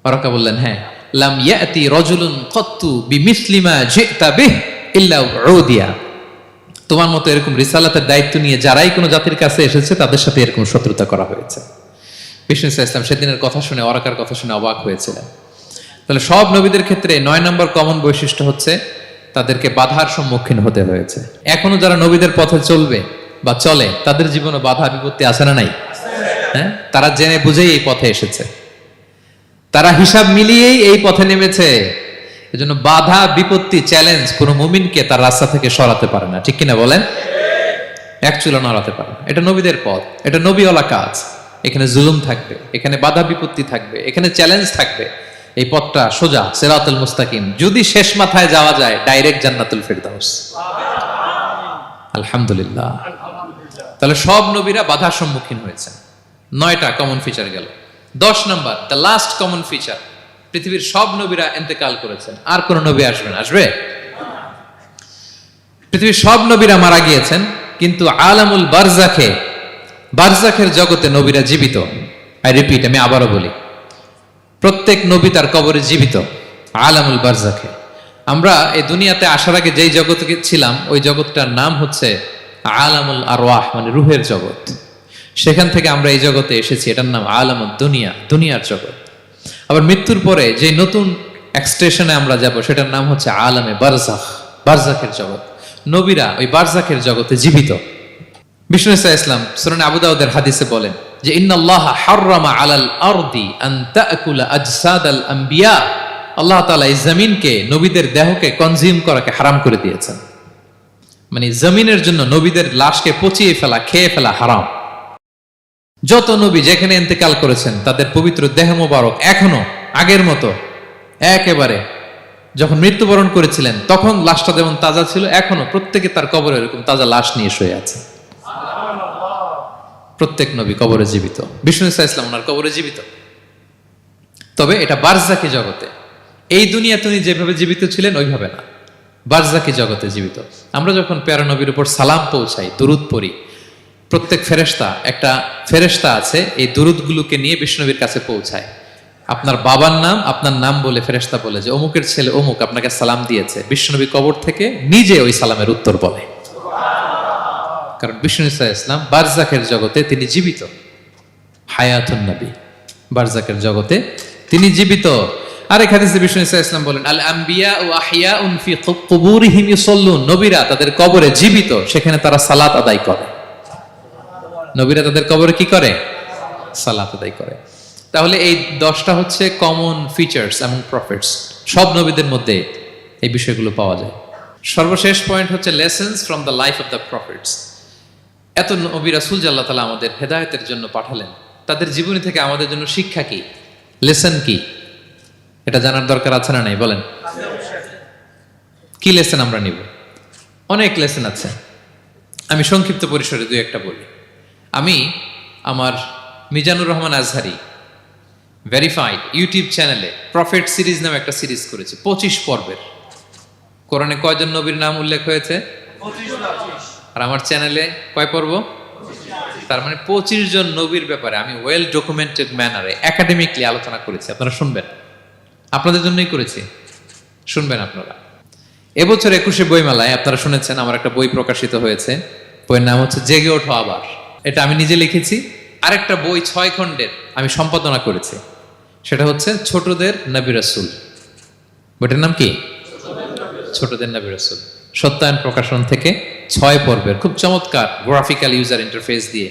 ওরাকা বললেন, হ্যাঁ। লাম ইয়াতি রাজুলুন কাত্তু বিমিসলি মা জিতা বিহি ইল্লা উদিয়া, তোমার মতো এরকম রিসালাতের দায়িত্ব নিয়ে যারাই কোনো জাতির কাছে এসেছে তাদের সাথে এরকম শত্রুতা করা হয়েছে। বিষ্ণু ইসলাম সেদিনের কথা শুনে, ওরাকার কথা শুনে অবাক হয়েছিলেন। তাহলে সব নবীদের ক্ষেত্রে 9 নম্বর কমন বৈশিষ্ট্য হচ্ছে তাদেরকে বাধার সম্মুখীন হতে হয়েছে। এখনো যারা নবীদের পথে চলবে বা চলে তাদের জীবনে বাধা বিপত্তি আছে না নাই? হ্যাঁ, তারা জেনে বুঝেই এই পথে এসেছে, তারা হিসাব মিলিয়েই এই পথে নেমেছে। এজন্য বাধা বিপত্তি চ্যালেঞ্জ কোন মুমিনকে তার রাস্তা থেকে সরাতে পারে না, ঠিক কিনা বলেন? এক চুলো নড়াতে পারে না। এটা নবীদের পথ, এটা নবীওয়ালা কাজ। এখানে জুলুম থাকবে, এখানে বাধা বিপত্তি থাকবে, এখানে চ্যালেঞ্জ থাকবে। এই পথটা সোজা, সিরাতুল মুস্তাকিম। যদি শেষ মাথায় যাওয়া যায়, ডাইরেক্ট জান্নাতুল ফিরদাউস। আলহামদুলিল্লাহ। তাহলে সব নবীরা বাধার সম্মুখীন হয়েছে। 9টা কমন ফিচার গেল। 10 নম্বর, দ্য লাস্ট কমন ফিচার, পৃথিবীর সব নবীরা ইন্তেকাল করেছেন, আর কোন নবী আসবে না। আসবে? পৃথিবীর সব নবীরা মারা গিয়েছেন, কিন্তু আলামুল বারজাখে, বারজাখের জগতে নবীরা জীবিত। আই রিপিট, আমি আবারও বলি, প্রত্যেক নবী তার কবরে জীবিত। আলামুল বারজাখে। আমরা এই দুনিয়াতে আসার আগে যেই জগতে ছিলাম, ওই জগৎটার নাম হচ্ছে আলামুল আরওয়াহ, মানে রুহের জগৎ। সেখান থেকে আমরা এই জগতে এসেছি, এটার নাম আলামুদ দুনিয়া, দুনিয়ার জগৎ। আবার মৃত্যুর পরে যে নতুন এক্সটেশনে আমরা যাব, সেটার নাম হচ্ছে আলামে বারজাখ, বারজাখের জগৎ। নবীরা ওই বারজাখের জগতে জীবিত। বিষ্ণু ইসলাম সুনানে আবু দাউদের হাদিসে বলেন যে, ইন্নাল্লাহা হাররামা আলাল আরদি আন তাকুলা আজসাদাল আম্বিয়া, আল্লাহ তাআলা এই জমিনকে, নবীদের দেহকে কনজিউম করাকে হারাম করে দিয়েছেন। মানে জমিনের জন্য নবীদের লাশকে পচিয়ে ফেলা, খেয়ে ফেলা হারাম। যত নবী যেখানে ইন্তেকাল করেছেন, তাদের পবিত্র দেহ মোবারক এখনো আগের মতো একেবারে যখন মৃত্যুবরণ করেছিলেন তখন লাশটা যেমন তাজা ছিল, এখনো প্রত্যেকে তার কবরে এরকম তাজা লাশ নিয়ে শুয়ে আছে। প্রত্যেক নবী কবরে জীবিত। বিষ্ণু ইসলাম ওনার কবরে জীবিত। তবে এটা বারজাকি জগতে। এই দুনিয়া তিনি যেভাবে জীবিত ছিলেন ওইভাবে না, বারজাকি জগতে জীবিত। আমরা যখন প্যারা নবীর উপর সালাম পৌঁছাই, দুরুদ পড়ি, প্রত্যেক ফেরেশতা, একটা ফেরেশতা আছে এই দুরুদগুলোকে নিয়ে বিষ্ণুবীর কাছে পৌঁছায়। আপনার বাবার নাম, আপনার নাম বলে ফেরেশতা বলে যে অমুকের ছেলে অমুক আপনাকে সালাম দিয়েছে। বিষ্ণুনবী কবর থেকে নিজে ওই সালামের উত্তর বলে, কারণ বিষ্ণু ইসলাম বারজাকের জগতে তিনি জীবিত। হায়াতুন নবী, বারজাকের জগতে তিনি জীবিত। আরেক হাদিসে বিষ্ণু ইসলাম বলেন, আল আম্বিয়া ও আহিয়াউন ফি কুবুরিহিম ইউসাল্লুন, নবীরা তাদের কবরে জীবিত, সেখানে তারা সালাত আদায় করে। নবীরা তাদের কবরে কি করে? সালাত আদায় করে। তাহলে এই 10টা হচ্ছে কমন ফিচার্স এবং প্রফিটস। সব নবীদের মধ্যে এই বিষয়গুলো পাওয়া যায়। সর্বশেষ পয়েন্ট হচ্ছে lessons from the life of the profits. এত নবী রাসূল আল্লাহ তাআলা আমাদের হেদায়েতের জন্য পাঠালেন, তাদের জীবনী থেকে আমাদের জন্য শিক্ষা কি, লেসন কি, এটা জানার দরকার আছে না নাই? বলেন, কি লেসন আমরা নিব? অনেক লেসন আছে। আমি সংক্ষিপ্ত পরিসরে 2-1টা বলি। আমি আমার মিজানুর রহমান আজহারি ভেরিফাইড ইউটিউব চ্যানেলে প্রফেট সিরিজ নামে একটা সিরিজ করেছি, 25 পর্বের। কোরআনে কয়জন নবীর নাম উল্লেখ হয়েছে? 25। আর আমার চ্যানেলে কয় পর্ব? তার মানে 25 জন নবীর ব্যাপারে আমি ওয়েল ডকুমেন্টেড ম্যানারে একাডেমিকলি আলোচনা করেছি। আপনারা শুনবেন, আপনাদের জন্যই করেছি, শুনবেন আপনারা। এবছর 21শে বইমেলায় আপনারা শুনেছেন আমার একটা বই প্রকাশিত হয়েছে। বইয়ের নাম হচ্ছে জেগে ওঠো আবার। এটা আমি নিজে লিখেছি। আরেকটা বই 6 খণ্ডের আমি সম্পাদনা করেছি, সেটা হচ্ছে ছোটদের নবী রাসূল। বইটার নাম কি? ছোটদের নবী রাসূল। সত্যায়ন প্রকাশন থেকে 6 পর্বের খুব চমৎকার গ্রাফিক্যাল ইউজার ইন্টারফেস দিয়ে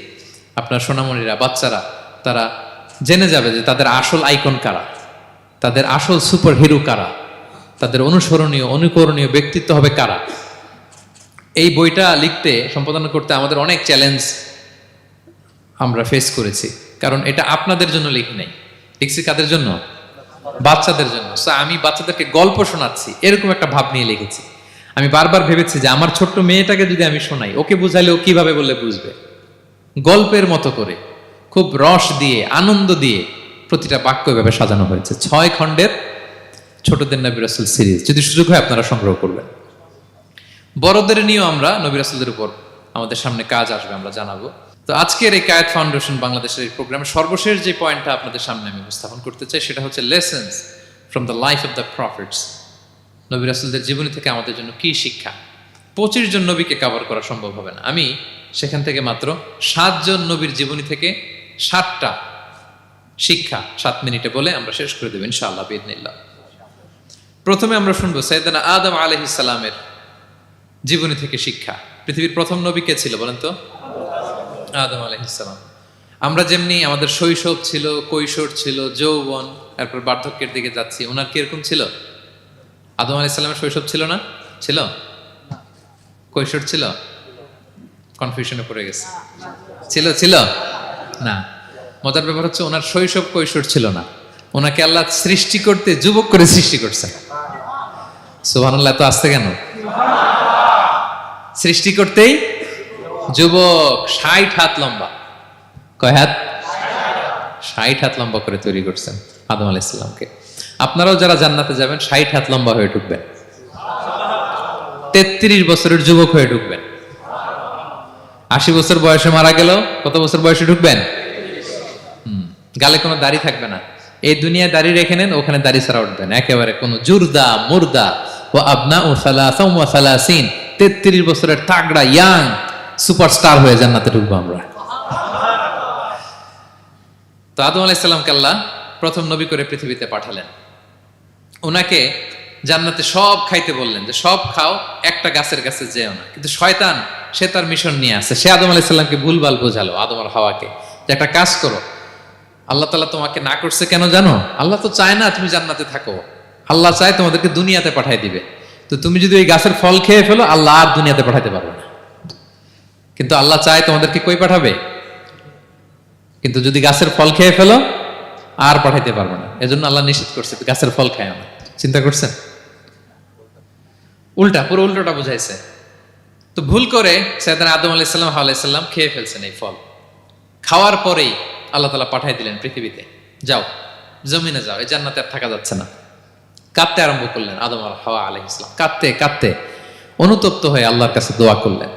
আপনার সোনামণিরা, বাচ্চারা তারা জেনে যাবে যে তাদের আসল আইকন কারা, তাদের আসল সুপার হিরো কারা, তাদের অনুসরণীয় অনুকরণীয় ব্যক্তিত্ব হবে কারা। এই বইটা লিখতে সম্পাদনা করতে আমাদের অনেক চ্যালেঞ্জ আমরা ফেস করেছি, কারণ এটা আপনাদের জন্য লিখি নাই, লিখছি কাদের জন্য? বাচ্চাদের জন্য। সো আমি বাচ্চাদেরকে গল্প শোনাচ্ছি এরকম একটা ভাব নিয়ে লিখেছি। আমি বারবার ভেবেছি যে আমার ছোট্ট মেয়েটাকে যদি আমি শোনাই, ওকে বুঝাইলে ও কিভাবে বললে বুঝবে। গল্পের মতো করে খুব রস দিয়ে আনন্দ দিয়ে প্রতিটা বাক্য এভাবে সাজানো হয়েছে। 6 খণ্ডের ছোটদের নবী রাসূল সিরিজ, যদি সুযোগ হয় আপনারা সংগ্রহ করবেন। বড়দের নিয়েও আমরা নবী রাসূলদের উপর আমাদের সামনে কাজ আসবে, আমরা জানাবো। তো আজকের এই কায়েত ফাউন্ডেশন বাংলাদেশের এই প্রোগ্রামের সর্বশেষ যে পয়েন্টটা আপনাদের সামনে আমি উপস্থাপন করতে চাই সেটা হচ্ছে lessons from the life of the profits. নবী রাসূলদের জীবনী থেকে আমাদের জন্য কি শিক্ষা। 25 জন নবীকে কভার করা সম্ভব হবে না, আমি সেখান থেকে মাত্র 7 জন নবীর জীবনী থেকে 7টা শিক্ষা 7 মিনিটে বলে আমরা শেষ করে দেব ইনশাআল্লাহ বিইذنিল্লাহ। প্রথমে আমরা শুনবো সাইয়েদনা আদম আলাইহিস সালামের জীবনী থেকে শিক্ষা। পৃথিবীর প্রথম নবী কে ছিল বলেন তো? আদম আলাইহিস সালাম। আমরা যেমনি আমাদের শৈশব ছিল, কৈশোর ছিল, যৌবন, তারপর বার্ধক্যের দিকে যাচ্ছি, ওনার কিরকম ছিল? আদম আলাইহিস সালামের শৈশব ছিল না? ছিল? কৈশোর ছিল? কনফিউশনে পড়ে গেছে। ছিল? ছিল না। মজার ব্যাপার হচ্ছে ওনার শৈশব কৈশোর ছিল না, ওনাকে আল্লাহ সৃষ্টি করতে যুবক করে সৃষ্টি করছেন। সুবহানাল্লাহ, এত আসতে কেন? সৃষ্টি করতেই যুবক, 60 হাত লম্বা। কয় হাত? 60 হাত লম্বা করে তৈরি করছেন আদম আলাইহিস সালামকে। আপনারাও যারা জান্নাতে যাবেন 60 হাত লম্বা হয়ে ঢুকবেন, 33 বছরের যুবক হয়ে ঢুকবেন। 80 বছর বয়সে মারা গেল, কত বছর বয়সে ঢুকবেন? গালে কোনো দাড়ি থাকবে না। এই দুনিয়ায় দাড়ি রেখে নেন, ওখানে দাড়ি ছাড়া উঠবেন একেবারে কোনো জুরদা মুর্দা ও আবনা ও সালাসাম ওয়া সালাসিন। 33 বছরের তাগড়া ইয়াং সুপারস্টার হয়ে জান্নাতে ঢুকবো আমরা। তো আদম আলাইহিস সালামকে আল্লাহ প্রথম নবী করে পৃথিবীতে পাঠালেন। ওনাকে জান্নাতে সব খাইতে বললেন যে সব খাও, একটা গাছের কাছে যেও না। কিন্তু শয়তান সে তার মিশন নিয়ে আসে, সে আদম আলাইহিস সালামকে ভুলভাল বোঝালো, আদম আর হাওয়াকে, যে একটা কাজ করো, আল্লাহ তাআলা তোমাকে না করছে কেন জানো? আল্লাহ তো চায় না তুমি জান্নাতে থাকো, আল্লাহ চায় তোমাদেরকে দুনিয়াতে পাঠাই দিবে। তো তুমি যদি ওই গাছের ফল খেয়ে ফেলো, আল্লাহ আর দুনিয়াতে পাঠাতে পারবে না। কিন্তু আল্লাহ চায় তোমাদেরকে কই পাঠাবে? কিন্তু যদি গাছের ফল খেয়ে ফেলো আর পাঠাইতে পারবে না। এজন্য আল্লাহ নিষেধ করছে গাছের ফল খায় না। চিন্তা করছেন? উল্টা, পুরো উল্টোটা বুঝাইছে। তো ভুল করে সাইয়েদনা আদম আলাইহিস সালাম, হাওয়া আলাইহিস সালাম খেয়ে ফেলছেন এই ফল। খাওয়ার পরেই আল্লাহ তাআলা পাঠাই দিলেন পৃথিবীতে, যাও জমিনে যাও, এই জান্নাতে আর থাকা যাচ্ছে না। কাঁদতে আরম্ভ করলেন আদম আর হাওয়া আলাইহিস সালাম, কাঁদতে কাঁদতে অনুতপ্ত হয়ে আল্লাহর কাছে দোয়া করলেন।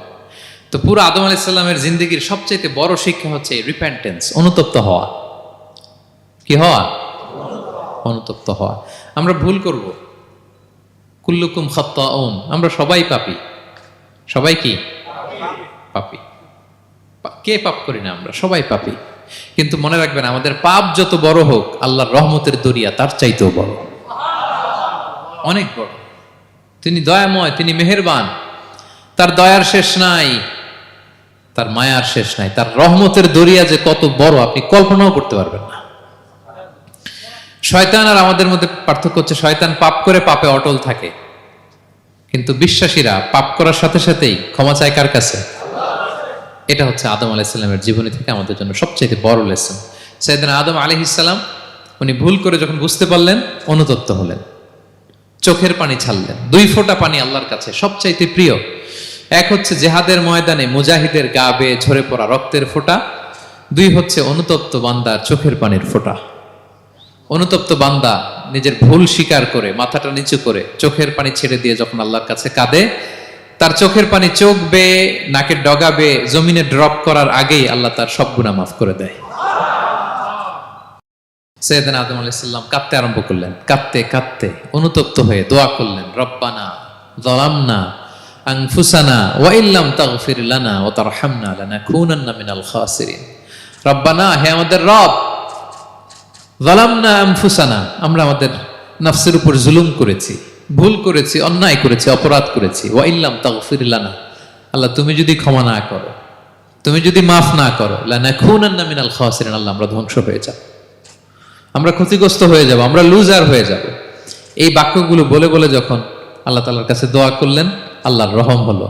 তো পুরো আদম আলাইহিস সালামের জিন্দেগির সবচেয়ে বড় শিক্ষা হচ্ছে রিপেন্টেন্স, অনুতপ্ত হওয়া। কি হওয়া? অনুতপ্ত হওয়া। আমরা ভুল করব, কুল্লুকুম খাত্তাউন, আমরা সবাই পাপী। সবাই কি পাপী? কে পাপ করি না? আমরা সবাই পাপী। কিন্তু মনে রাখবেন, আমাদের পাপ যত বড় হোক, আল্লাহর রহমতের দরিয়া তার চাইতেও বড়, অনেক বড়। তিনি দয়াময়, তিনি মেহেরবান, তার দয়ার শেষ নাই, তার মায়ার শেষ নাই। তার রহমতের দরিয়া যে কত বড় আপনি কল্পনাও করতে পারবেন না। শয়তান আর আমাদের মধ্যে পার্থক্য হচ্ছে, শয়তান পাপ করে পাপে অটল থাকে, কিন্তু বিশ্বাসীরা পাপ করার সাথে সাথেই ক্ষমা চায় কার কাছে? এটা হচ্ছে আদম আলাইহিস সালামের জীবনী থেকে আমাদের জন্য সবচেয়ে বড় লেসন। সাইয়েদনা আদম আলাইহিস সালাম উনি ভুল করে যখন বুঝতে পারলেন, অনুতপ্ত হলেন, চোখের পানি ছাড়লেন। 2 ফোঁটা পানি আল্লাহর কাছে সবচাইতে প্রিয়। এক হচ্ছে জেহাদের ময়দানে মুজাহিদের গা বেয়ে ঝরে পড়া রক্তের ফোঁটা, 2 হচ্ছে অনুতপ্ত বান্দার চোখের পানির ফোঁটা। অনুতপ্ত বান্দা নিজের ভুল স্বীকার করে মাথাটা নিচু করে চোখের পানি ছেড়ে দিয়ে যখন আল্লাহর কাছে কাঁদে, তার চোখের পানি চোখ বেয়ে নাকের ডগা বেয়ে জমিনে ড্রপ করার আগেই আল্লাহ তার সব গুনাহ মাফ করে দেয়। সাইয়েদনা আদম আলাইহিস সালাম কাঁদতে আরম্ভ করলেন, কাঁদতে কাঁদতে অনুতপ্ত হয়ে দোয়া করলেন, রব্বানা যালামনা আনফুসানা ওয়া ইল্লাম তাগফির লানা ওয়া তারহামনা লানাকুনান্না মিনাল খাসিরিন। রব্বানা, হে আমাদের রব, যালামনা আনফুসানা, আমরা আমাদের নফসের উপর জুলুম করেছি, ভুল করেছি, অন্যায় করেছি, অপরাধ করেছি। ওয়া ইল্লাম তাগফির লানা, আল্লাহ তুমি যদি ক্ষমা না করো, তুমি যদি মাফ না করো, লানাকুনান্না মিনাল খাসিরিন, আল্লাহ আমরা ধ্বংস হয়ে যাব, আমরা ক্ষতিগ্রস্ত হয়ে যাব, আমরা লুজার হয়ে যাব। এই বাক্যগুলো বলে বলে যখন আল্লাহ তাআলার কাছে দোয়া করলেন, আল্লাহর রহম হলো।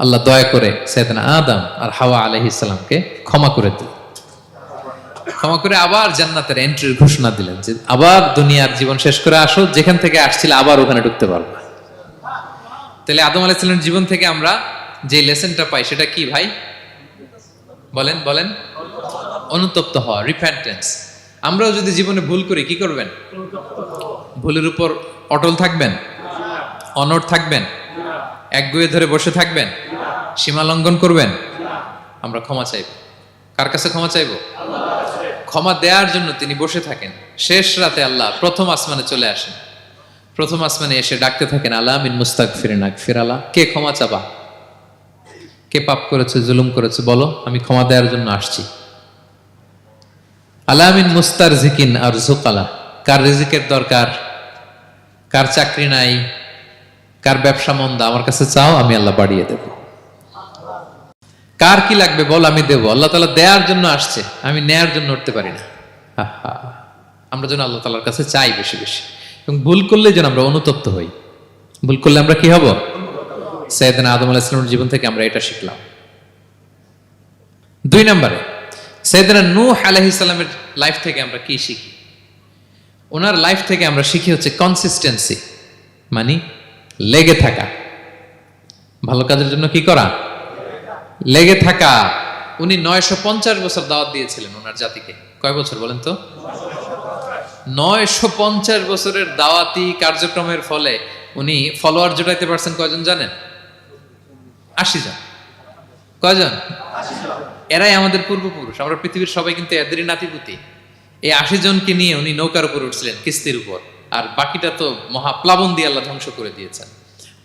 আল্লাহ দয়া করে সাইয়েদনা আদম আর হাওয়া আলাইহিস সালামকে ক্ষমা করে দিলেন। ক্ষমা করে আবার জান্নাতের এন্ট্রির ঘোষণা দিলেন যে আবার দুনিয়ার জীবন শেষ করে আসো, যেখান থেকে আসছিলে আবার ওখানে ঢুকতে পারবে। তাহলে আদম আলাইহিস সালামের জীবন থেকে আমরা যে লেসনটা পাই সেটা কি ভাই? বলেন বলেন। অনুতপ্ত হওয়া, রিপেন্টেন্স। আমরাও যদি জীবনে ভুল করি কি করবেন? ভুলের উপর অটল থাকবেন? অনড় থাকবেন? একগুঁয়ে ধরে বসে থাকবেন? সীমা লঙ্ঘন করবেন? আমরা ক্ষমা চাইব। কার কাছে ক্ষমা চাইব? ক্ষমা দেওয়ার জন্য তিনি বসে থাকেন। শেষ রাতে আল্লাহ প্রথম আসমানে চলে আসেন। প্রথম আসমানে এসে ডাকতে থাকেন, আলা মিন মুস্তাগফিরিন আগফির আলা, কে ক্ষমা চাবা? কে পাপ করেছে, জুলুম করেছে, বলো, আমি ক্ষমা দেওয়ার জন্য আসছি। আলা মিন মুস্তারজিকিন আরযুক আলা, কার রিজিকের দরকার, কার চাকরি নাই, কার ব্যবসা মন্দা, আমার কাছে চাও, আমি আল্লাহ বাড়িয়ে দেব। কার কি লাগবে বল, আমি দেব। আল্লাহ তাআলা দেওয়ার জন্য আসছে, আমি নেয়ার জন্য উঠতে পারি না। আমরা যেন আল্লাহ তাআলার কাছে চাই বেশি বেশি, এবং ভুল করলে যেন আমরা অনুতপ্ত হই। ভুল করলে আমরা কি হব? সাইয়েদনা আদম আলাইহিস সালামের জীবন থেকে আমরা এটা শিখলাম। 2 নম্বরে সাইয়েদনা নূহ আলাইহিস সালামের লাইফ থেকে আমরা কি শিখি? ওনার লাইফ থেকে আমরা শিখি হচ্ছে কনসিস্টেন্সি, মানে লেগে থাকা। ভালো কাজের জন্য কি করা? লেগে থাকা। উনি 950 বছর দাওয়াত দিয়েছিলেন ওনার জাতিকে। কয় বছর বলেন তো? 950 বছরের দাওয়াতি কার্যক্রমের ফলে উনি ফলোয়ার জোটাইতে পারছেন কয়জন জানেন? 80 জন। কয়জন? এরাই আমাদের পূর্বপুরুষ। আমরা পৃথিবীর সবাই কিন্তু এদেরই নাতিপুতি। এই 80 জনকে নিয়ে উনি নৌকার উপর উঠছিলেন, কিস্তির উপর, আর বাকিটা তো মহাপ্লাবন দিয়ে আল্লাহ ধ্বংস করে দিয়েছেন।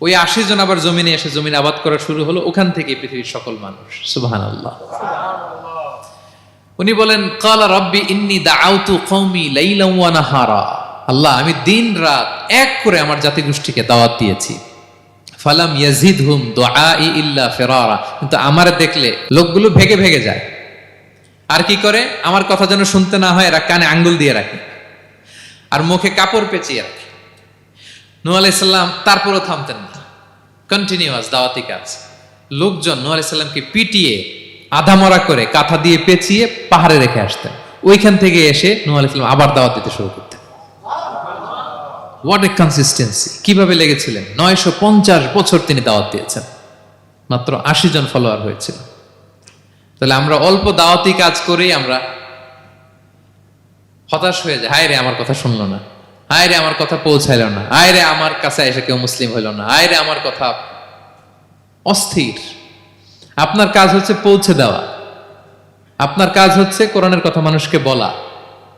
ওই 80 জন আবার জমিনে এসে জমিন আবাদ করা শুরু হলো, ওখান থেকে পৃথিবীর সকল মানুষ। সুবহানাল্লাহ। উনি বলেন, ক্বালা রাব্বি ইন্নী দাআউতু কওমি লাইলান ওয়া নাহারা, আল্লাহ আমি দিন রাত এক করে আমার জাতিগোষ্ঠীকে দাওয়াত দিয়েছি। ফালাম ইয়াজিদহুম দুআই ইল্লা ফিরারা, কিন্তু আমার দেখলে লোকগুলো ভেগে ভেগে যায়। আর কি করে? আমার কথা যেন শুনতে না হয়, এরা কানে আঙ্গুল দিয়ে রাখে আর মুখে কাপড় পেঁচিয়ে রাখে। নূহ আলাইহিস সালাম তারপরও থামতেন না, কন্টিনিউয়াস দাওয়াতি কাজ। লোকজন নূহ আলাইহিস সালামকে পিটিয়ে আধামরা করে কাঁথা দিয়ে পেঁচিয়ে পাহাড়ে রেখে আসতেন। ওইখান থেকে এসে নূহ আলাইহিস সালাম আবার দাওয়াত দিতে শুরু করতেন। What a consistency! কিভাবে লেগেছিলেন! 950 বছর তিনি দাওয়াত দিয়েছেন, মাত্র 80 জন ফলোয়ার হয়েছিল। তাহলে আমরা অল্প দাওয়াতি কাজ করেই আমরা হতাশ হয়ে যাই। হায় রে, আমার কথা শুনলো না, হায় রে আমার কথা পৌঁছাইল না, হায় রে আমার কাছে এসে কেউ মুসলিম হইল না, হায় রে আমার কথা। অস্থির। আপনার কাজ হচ্ছে পৌঁছে দেওয়া, আপনার কাজ হচ্ছে কোরআনের কথা মানুষকে বলা।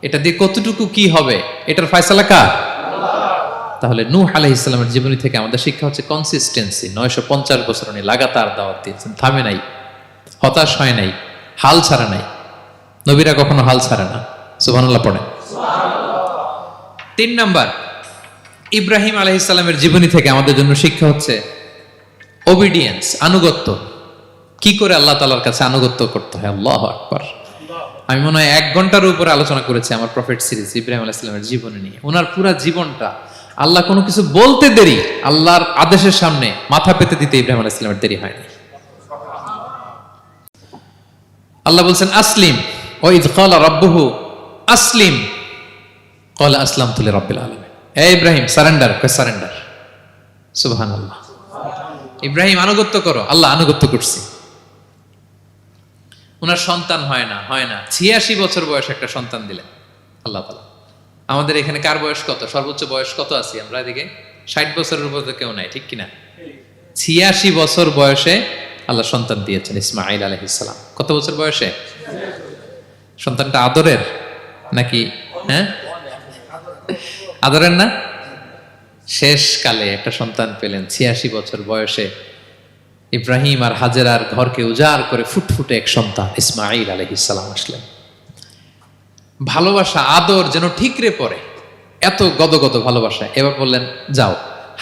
এটা দিয়ে কতটুকু কি হবে এটার ফয়সালা কার? তাহলে নূহ আলাইহিস সালামের জীবনী থেকে আমাদের শিক্ষা হচ্ছে কনসিস্টেন্সি। 950 বছর উনি লাগাতার দাওয়াত দিয়েছেন, থামে নাই, হতাশ হয় নাই, হাল ছাড়ে নাই। নবীরা কখনো হাল ছাড়ে না। সুবহানাল্লাহ পড়ে। 3 নাম্বার, ইব্রাহিম আলাইহিস সালামের জীবনী থেকে আমাদের জন্য শিক্ষা হচ্ছে ওবিডিয়েন্স, আনুগত্য। কি করে আল্লাহ তাআলার কাছে আনুগত্য করতে হয়। আল্লাহু আকবার। আমি মনে হয় 1 ঘন্টার উপরে আলোচনা করেছি আমার প্রফেট সিরিজ ইব্রাহিম আলাইহিস সালামের জীবনী নিয়ে। ওনার পুরো জীবনটা, আল্লাহ কোনো কিছু বলতে দেরি, আল্লাহর আদেশের সামনে মাথা পেতে দিতে ইব্রাহিম আলাইহিস সালামের দেরি হয়নি। আল্লাহ বলছেন আসলিম, ওয়া ইয ক্বালা রাব্বুহু আসলিম ক্বালা আসলামতু লিরাব্বিল আলামিন। হে ইব্রাহিম সারেন্ডার, কয় সারেন্ডার। সুবহানাল্লাহ। ইব্রাহিম আনুগত্য করো, আল্লাহ আনুগত্য করছি। ওনার সন্তান হয় না 86 বছর বয়সে একটা সন্তান দিলেন আল্লাহ তাআলা। আমাদের এখানে কার বয়স কত? সর্বোচ্চ বয়স কত আছি আমরা? এদিকে 60 বছরের উপর তো কেউ নাই, ঠিক কিনা? 86 বছর বয়সে আল্লাহ সন্তান দিয়েছেন, ইসমাঈল আলাইহিস সালাম। কত বছর বয়সে? সন্তানটা আদরের নাকি? হ্যাঁ, আদরের না? শেষ কালে একটা সন্তান পেলেন 86 বছর বয়সে। ইব্রাহিম আর হাজেরার ঘরকে উজাড় করে ফুটফুটে এক সন্তান ইসমাঈল আলাইহিস সালাম আসলেন। ভালোবাসা, আদর যেন ঠিকরে পড়ে, এত গদগদ ভালোবাসা। এবার বললেন যাও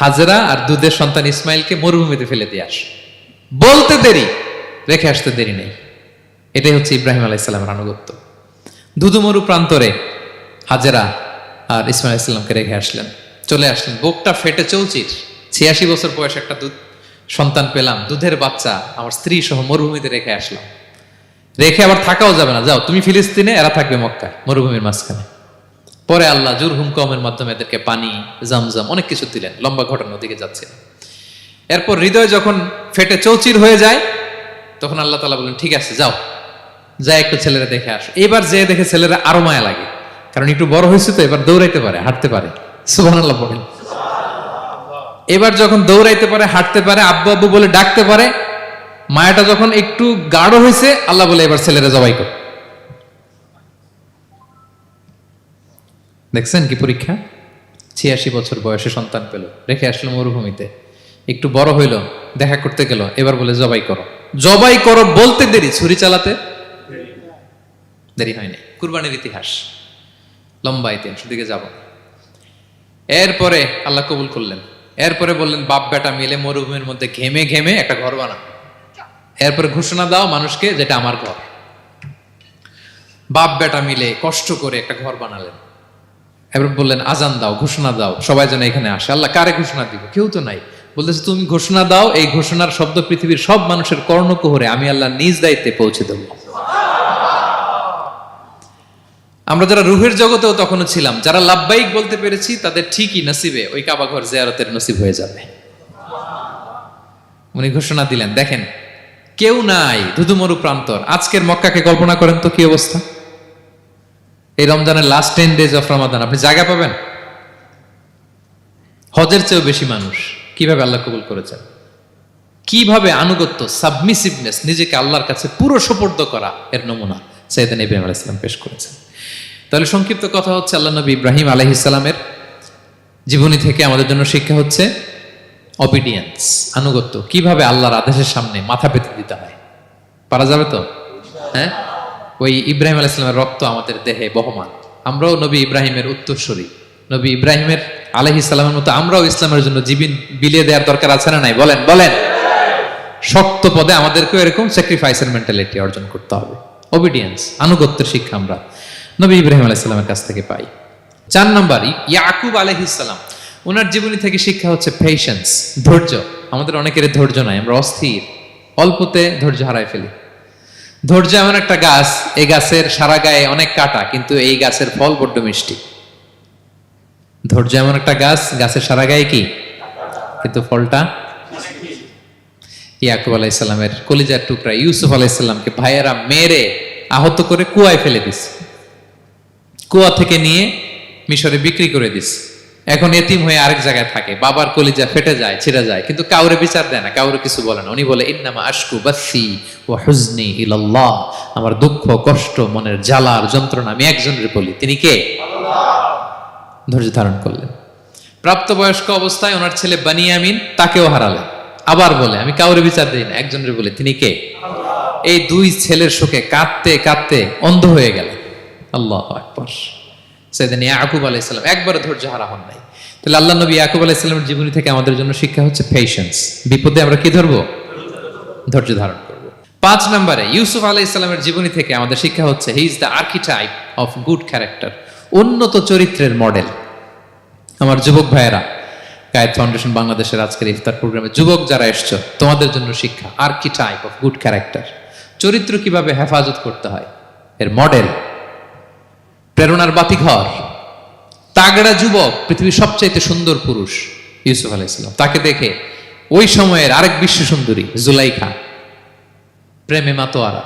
হাজেরা আর দুধের সন্তান ইসমাইলকে মরুভূমিতে ফেলে দিয়ে আস। বলতে দেরি, রেখে আসতে দেরি নেই। এটাই হচ্ছে ইব্রাহিম আলাইহিসসালামের আনুগত্য। ধুধুমরু প্রান্তরে হাজেরা আর ইসমাইল আলাইহিসসালামকে রেখে আসলেন, চলে আসলেন। বুকটা ফেটে চৌচির, 86 বছর বয়সে একটা দুধ সন্তান পেলাম, দুধের বাচ্চা আমার স্ত্রী সহ মরুভূমিতে রেখে আসলাম। রেখে আবার থাকাও যাবে না, যাও তুমি ফিলিস্তিনে, এরা থাকবে মক্কায় মরুভূমির মাঝখানে। পরে আল্লাহ জুরহুম কওমের মাধ্যমে এদেরকে পানি, জামজাম অনেক কিছু দিলেন। লম্বা ঘটনার দিকে যাচ্ছে। এরপর হৃদয় যখন ফেটে চৌচির হয়ে যায়, তখন আল্লাহ তাআলা বলেন ঠিক আছে যাও, যা একটু ছেলেরা দেখে আসো। এবার যে দেখে ছেলেরা আরো মায়া লাগে, কারণ একটু বড় হয়েছে তো, এবার দৌড়াইতে পারে, হাঁটতে পারে। সুবহানাল্লাহ বলেন। এবার যখন দৌড়াইতে পারে, হাঁটতে পারে, আব্বু আব্বু বলে ডাকতে পারে, মায়াটা যখন একটু গাঢ় হয়েছে, আল্লাহ বলে এবার ছেলেরা জবাই কর। দেখছেন কি পরীক্ষা? 86 বছর বয়সে সন্তান পেল, রেখে আসলো মরুভূমিতে, একটু বড় হইল, দেখা করতে গেল, এবার বলে জবাই করো। জবাই করো বলতে দেরি, ছুরি চালাতে দেরি হয়নি। কুরবানির ইতিহাস লম্বা, ইতিহাস দিকে যাব। এরপরে আল্লাহ কবুল করলেন। এরপরে বললেন বাপ বেটা মিলে মরুভূমির মধ্যে ঘেমে ঘেমে একটা ঘর বানাও। এরপরে ঘোষণা দাও মানুষকে, যেটা আমার ঘর। বাপ বেটা মিলে কষ্ট করে একটা ঘর বানালেন। এবার বললেন আজান দাও, ঘোষণা দাও, সবাই যেন এখানে আসে। আল্লাহ কারে ঘোষণা দিব? কেউ তো নাই। বলতেছে তুমি ঘোষণা দাও, এই ঘোষণার শব্দ পৃথিবীর সব মানুষের কর্ণকুহরে আমি আল্লাহ নিজ দায়িত্বে পৌঁছে দেব। আমরা যারা রুহের জগতেও তখনও ছিলাম, যারা লাব্বাইক বলতে পেরেছি, তাদের ঠিকই নসিবে ওই কাবা ঘর জিয়ারতের নসিব হয়ে যাবে। উনি ঘোষণা দিলেন, দেখেন কেউ নাই, ধুধুমরু প্রান্তর। আজকের মক্কাকে কল্পনা করেন তো কি অবস্থা। এই রমজানের লাস্ট 10 ডেজ অফ রমাদান আপনি জায়গা পাবেন? হজের চেয়েও বেশি মানুষ। কিভাবে আল্লাহ কবুল করেছেন, কিভাবে আনুগত্য, সাবমিসিভনেস, নিজেকে আল্লাহর কাছে পুরো সুপর্দ করা, এর নমুনা সাইয়েদনা ইব্রাহিম আলাইহিস সালাম পেশ করেছেন। তাহলে সংক্ষিপ্ত কথা হচ্ছে, আল্লাহ নবী ইব্রাহিম আলাইহিস সালামের জীবনী থেকে আমাদের জন্য শিক্ষা হচ্ছে অবিডিয়েন্স, আনুগত্য। কিভাবে আল্লাহর আদেশের সামনে মাথা পেতে দিতে হয়। পারা যাবে তো? হ্যাঁ, ওই ইব্রাহিম আলাইহিস সালামের রক্ত আমাদের দেহে বহমান। আমরাও নবী ইব্রাহিমের উত্তরসূরি। নবী ইব্রাহিমের আলাইহিস সালামের মতো আমরাও ইসলামের জন্য জীবন বিলিয়ে দেওয়ার দরকার আছে না নাই? বলেন বলেন। শক্ত পদে আমাদেরকেও এরকম স্যাক্রিফাইসের মেন্টালিটি অর্জন করতে হবে। অবিডিয়েন্স, আনুগত্যের শিক্ষা আমরা নবী ইব্রাহিম আলাইহিস সালামের কাছ থেকে পাই। 4 নম্বর, ইয়াকুব আলাইহিস সালাম, ওনার জীবনী থেকে শিক্ষা হচ্ছে পেশেন্স, ধৈর্য। আমাদের অনেকের ধৈর্য নাই, আমরা অস্থির, অল্পতে ধৈর্য হারাই ফেলি। ধৈর্য এমন একটা গাছ, এই গাছের সারা গায়ে অনেক কাঁটা, কিন্তু এই গাছের ফল বড্ড মিষ্টি। ধৈর্য এমন একটা গাছ, গাছের সারা গায়ে কি, কিন্তু ফলটা। ইয়াকুব আলাইহিস সালামের কলিজার টুকরা ইউসুফ আলাইহিস সালামকে ভাইয়েরা মেরে আহত করে কুয়ায় ফেলে দিছে। কুয়া থেকে নিয়ে মিশরে বিক্রি করে দিছে। এখন এতিম হয়ে আরেক জায়গায় থাকে। বাবার কলিজা ফেটে যায়, ছিঁড়ে যায়, কিন্তু কাউরে বিচার দেয় না, কাউরে কিছু বলে না। উনি বলে ইন্নামা আশকু বাসি ওয়া হুজনি ইলাল্লাহ, আমার দুঃখ, কষ্ট, মনের জ্বালার যন্ত্রণা আমি একজনের বলি, তিনি কে? আল্লাহ। ধৈর্য ধারণ করলেন। প্রাপ্তবয়স্ক অবস্থায় ওনার ছেলে বানিয়ামিন, তাকেও হারালেন। আবার বলে আমি কাউরে বিচার দিই না, একজনের বলে, তিনি কে? আল্লাহ। এই 2 ছেলের শোকে কাঁদতে কাঁদতে অন্ধ হয়ে গেলেন। আল্লাহু আকবার। সাইয়েদনা ইয়াকুব আলাইহিস সালাম একবার ধৈর্য হারা হন নাই। তাহলে আল্লাহ নবী ইয়াকুব আলাইহিস সালামের জীবনী থেকে আমাদের জন্য শিক্ষা হচ্ছে পেশেন্স। বিপদে আমরা কি ধরবো? ধৈর্য ধারণ করব। 5 নম্বরে ইউসুফ আলাইহিস সালামের জীবনী থেকে আমাদের শিক্ষা হচ্ছে he is the archetype of good character, উন্নত চরিত্রের মডেল। আমার যুবক ভাইয়েরা, কায়েদ ফাউন্ডেশন বাংলাদেশের আজকের ইফতার প্রোগ্রামে যুবক যারা এসছো, তোমাদের জন্য শিক্ষা আর্কিটাইপ অফ গুড ক্যারেক্টার। চরিত্র কিভাবে হেফাজত করতে হয়, এর মডেল, প্রেরণার বাতিঘর। তাগড়া যুবক, পৃথিবীর সবচাইতে সুন্দর পুরুষ ইউসুফ আলাইহিস সালাম। তাকে দেখে ওই সময়ের আরেক বিশ্ব সুন্দরী জুলাইখা প্রেমে মাতোয়ারা,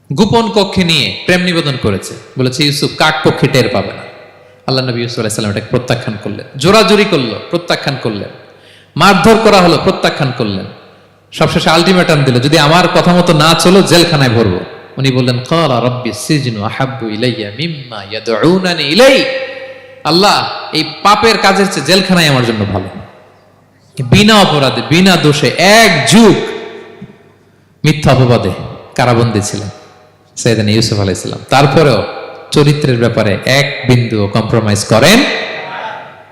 গোপন কক্ষে নিয়ে প্রেম নিবেদন করেছে। বলেছে ইউসুফ কাক পক্ষে টের পাবে না। আল্লাহ নবী ইউসুফ আলাইহিস সালাম এটাকে প্রত্যাখ্যান করলেন। জোরাজুরি করলো, প্রত্যাখ্যান করলেন। মারধর করা হলো, প্রত্যাখ্যান করলেন। সবশেষে আলটিমেটাম দিল, যদি আমার কথা মতো না চলো জেলখানায় ভরবো। উনি বললেন ক্বালা রাব্বি সিজনু আহাব্বু ইলাইয়া মিম্মা ইয়াদউনানি ইলাই, আল্লাহ এই পাপের কাজের চেয়ে জেলখানায় আমার জন্য ভালো। বিনা অপরাধে, বিনা দোষে 1 যুগ মিথ্যা অপবাদে কারাবন্দী ছিলেন সাইয়েদনা ইউসুফ আলাইহিস সালাম। তারপরেও চরিত্রের ব্যাপারে 1 বিন্দু কম্প্রোমাইজ করেন।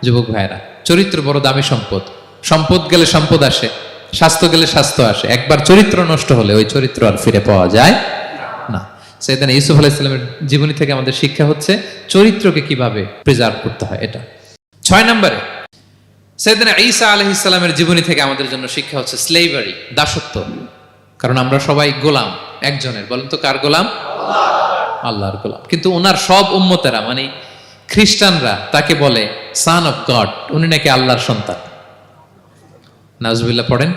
যুবক ভাইরা, চরিত্র বড় দামি সম্পদ। সম্পদ গেলে সম্পদ আসে, স্বাস্থ্য গেলে স্বাস্থ্য আসে, একবার চরিত্র নষ্ট হলে ওই চরিত্র আর ফিরে পাওয়া যায় না। সাইয়েদনা ইউসুফ আলাইহিস সালামের জীবনী থেকে আমাদের শিক্ষা হচ্ছে চরিত্রকে কিভাবে প্রিজার্ভ করতে হয়। এটা 6 নম্বরে সাইয়েদনা ঈসা আলাইহিস সালামের জীবনী থেকে আমাদের জন্য শিক্ষা হচ্ছে স্লেভারি, দাসত্ব। কারণ আমরা সবাই গোলাম একজনের। বলেন তো কার গোলাম? আল্লাহর গোলাম। কিন্তু ওনার সব উম্মতেরা মানে খ্রিস্টানরা তাকে বলে সান অফ গড, উনি নাকি আল্লাহর সন্তান। নাউজুবিল্লাহ পড়েন।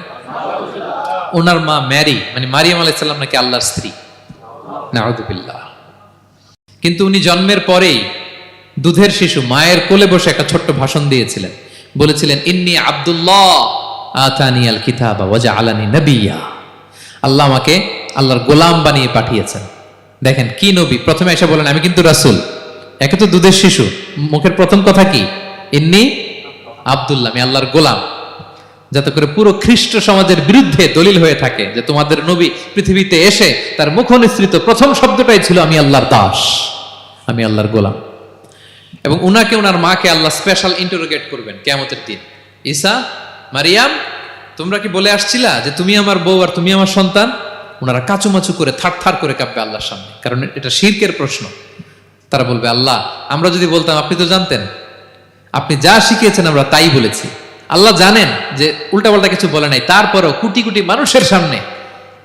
ওনার মা ম্যারি মানে মারিয়াম আলাইহিস সালাম নাকি আল্লাহর স্ত্রী। নাউযুবিল্লাহ। কিন্তু উনি জন্মের পরেই দুধের শিশু মায়ের কোলে বসে একটা ছোট্ট ভাষণ দিয়েছিলেন। বলেছিলেন ইন্নী আব্দুল্লাহ আতানিয়াল কিতাবা ওয়া জাআলানি নাবিয়্যা। আল্লাহ আমাকে আল্লাহর গোলাম বানিয়ে পাঠিয়েছেন। দেখেন কি নবী, প্রথমে এসে বলেন আমি কিন্তু রাসূল। একে তো দুধের শিশু, মুখের প্রথম কথা কি? ইন্নী আব্দুল্লাহ, আমি আল্লাহর গোলাম। যাতে করে পুরো খ্রিস্ট সমাজের বিরুদ্ধে দলিল হয়ে থাকে যে তোমাদের নবী পৃথিবীতে এসে তার মুখ নিঃসৃত প্রথম শব্দটাই ছিল আমি আল্লাহর দাস, আমি আল্লাহর গোলাম। এবং উনাকে ওনার মাকে আল্লাহ স্পেশাল ইন্টারোগেট করবেন কিয়ামতের দিন। ঈসা, মারিয়াম, তোমরা কি বলে আসছিলা যে তুমি আমার বউ আর তুমি আমার সন্তান? ওনারা কাচুমাচু করে থার করে কাঁপবে আল্লাহর সামনে, কারণ এটা শিরকের প্রশ্ন। তারা বলবে আল্লাহ আমরা যদি বলতাম আপনি তো জানতেন, আপনি যা শিখিয়েছেন আমরা তাই বলেছি। আল্লাহ জানেন যে উল্টাপাল্টা কিছু বলে নাই, তারপরেও কোটি কোটি মানুষের সামনে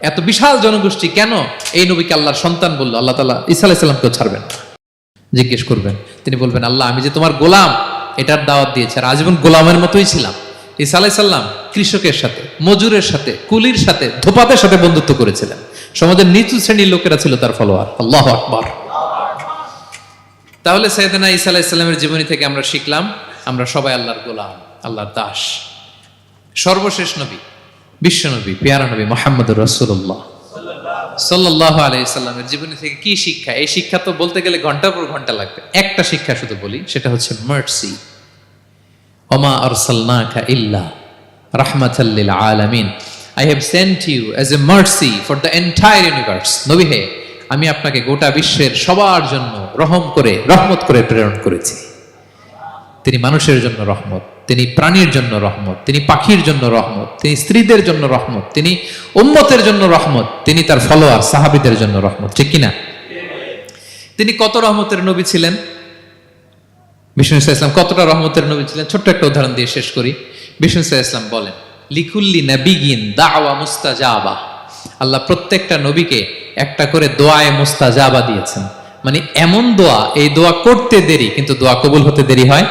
এত বিশাল জনগোষ্ঠী কেন এই নবীকে আল্লাহর সন্তান বললো? আল্লাহ তাআলা ঈসা আলাইহিস সালামকেও ছাড়বেন, জিজ্ঞেস করবেন। তিনি বলবেন আল্লাহ আমি যে তোমার গোলাম এটার দাওয়াত দিয়েছি, আর আজীবন গোলামের মতোই ছিলাম। ঈসা আলাইহিস সালাম কৃষকের সাথে, মজুরের সাথে, কুলির সাথে, ধোপাতের সাথে বন্ধুত্ব করেছিলেন। সমাজের নিচু শ্রেণীর লোকেরা ছিল তার ফলোয়ার। আল্লাহু আকবার। তাহলে সাইয়েদনা ঈসা আলাইহিস সালামের জীবনী থেকে আমরা শিখলাম আমরা সবাই আল্লাহর গোলাম, আল্লাহর দাস। সর্বশেষ নবী, বিশ্ব নবী, পেয়ারা নবী মুহাম্মদুর রাসূলুল্লাহ সাল্লাল্লাহু আলাইহি সাল্লামের জীবনী থেকে কি শিক্ষা? এই শিক্ষা তো বলতে গেলে ঘন্টার পর ঘন্টা লাগবে। একটা শিক্ষা শুধু বলি, সেটা হচ্ছে মার্সি। ওমা আরসালনাকা ইল্লা রাহমাতাল লিল আলামিন। I have sent you as a mercy for the entire universe. নবী হে, আমি আপনাকে গোটা বিশ্বের সবার জন্য রহমত করে প্রেরণ করেছি। তিনি মানুষের জন্য রহমত, তিনি প্রাণীর জন্য রহমত, তিনি পাখির জন্য রহমত, তিনি স্ত্রীদের জন্য রহমত, তিনি উম্মতের জন্য রহমত, তিনি তার ফলোয়ার সাহাবীদের জন্য রহমত। ঠিক কিনা? তিনি কত রহমতের নবী ছিলেন? বিষ্ণু ইসলাম কতটা রহমতের নবী ছিলেন? ছোট্ট একটা উদাহরণ দিয়ে শেষ করি। বিষ্ণু ইসলাম বলেন লিকুল্লি নাবিয়িন দাওয়া মুস্তাজাবা। আল্লাহ প্রত্যেকটা নবীকে একটা করে দোয়ায়ে মুস্তাজাবা দিয়েছেন। মানে এমন দোয়া, এই দোয়া করতে দেরি কিন্তু দোয়া কবুল হতে দেরি হয়।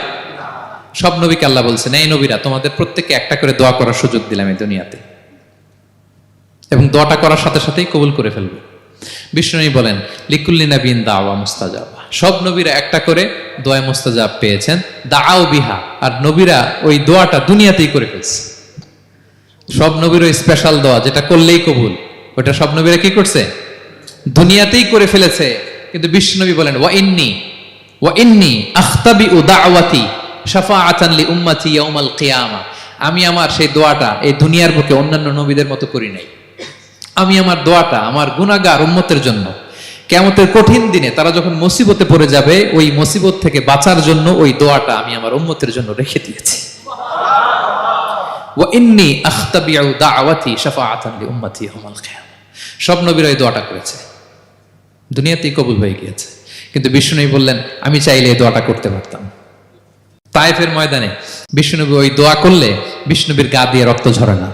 সব নবীকে আল্লাহ বলছেন এই নবীরা তোমাদের প্রত্যেককে একটা করে দোয়া করার সুযোগ দিলাম এই দুনিয়াতে, এবং দোয়াটা করার সাথে সাথেই কবুল করে ফেলবে। বিষ্ণু বলেন লিকুল্লি নাবিয়িন দাওয়া মুস্তাজাবা। সব নবীরা একটা করে দোয়া মুস্তাজাব পেয়েছেন, দাআউ বিহা। আর নবীরা ওই দোয়াটা দুনিয়াতেই করে ফেলছে। সব নবীর ওই স্পেশাল দোয়া যেটা করলেই কবুল, ওটা সব নবীরা কি করছে? দুনিয়াতেই করে ফেলেছে। কিন্তু বিশ্বনবী বলেন ওয়া ইন্নী আখতাবিউ দাওয়াতি শাফাআতান লি উম্মতি ইয়াউমাল কিয়ামা। আমি আমার সেই দোয়াটা এই দুনিয়ার বুকে অন্যান্য নবীদের মতো করি নাই। আমি আমার দোয়াটা আমার গুনাহগার উম্মতের জন্য কিয়ামতের কঠিন দিনে তারা যখন মুসিবতে পড়ে যাবে, ওই মুসিবত থেকে বাঁচার জন্য ওই দোয়াটা আমি আমার উম্মতের জন্য রেখে দিয়েছি। ওয়া ইন্নী আখতাবিউ দাওয়াতি শাফাআতান লি উম্মতি ইয়াউমাল কিয়ামা। সব নবীরা এই দোয়াটা করেছে, দুনিয়াতেই কবুল হয়ে গিয়েছে। কিন্তু বিষ্ণুনবী বললেন আমি চাইলে এই দোয়াটা করতে পারতাম। তায়েফের ময়দানে বিষ্ণুনবী ওই দোয়া করলে বিষ্ণুনবীর গা দিয়ে রক্ত ঝরে না।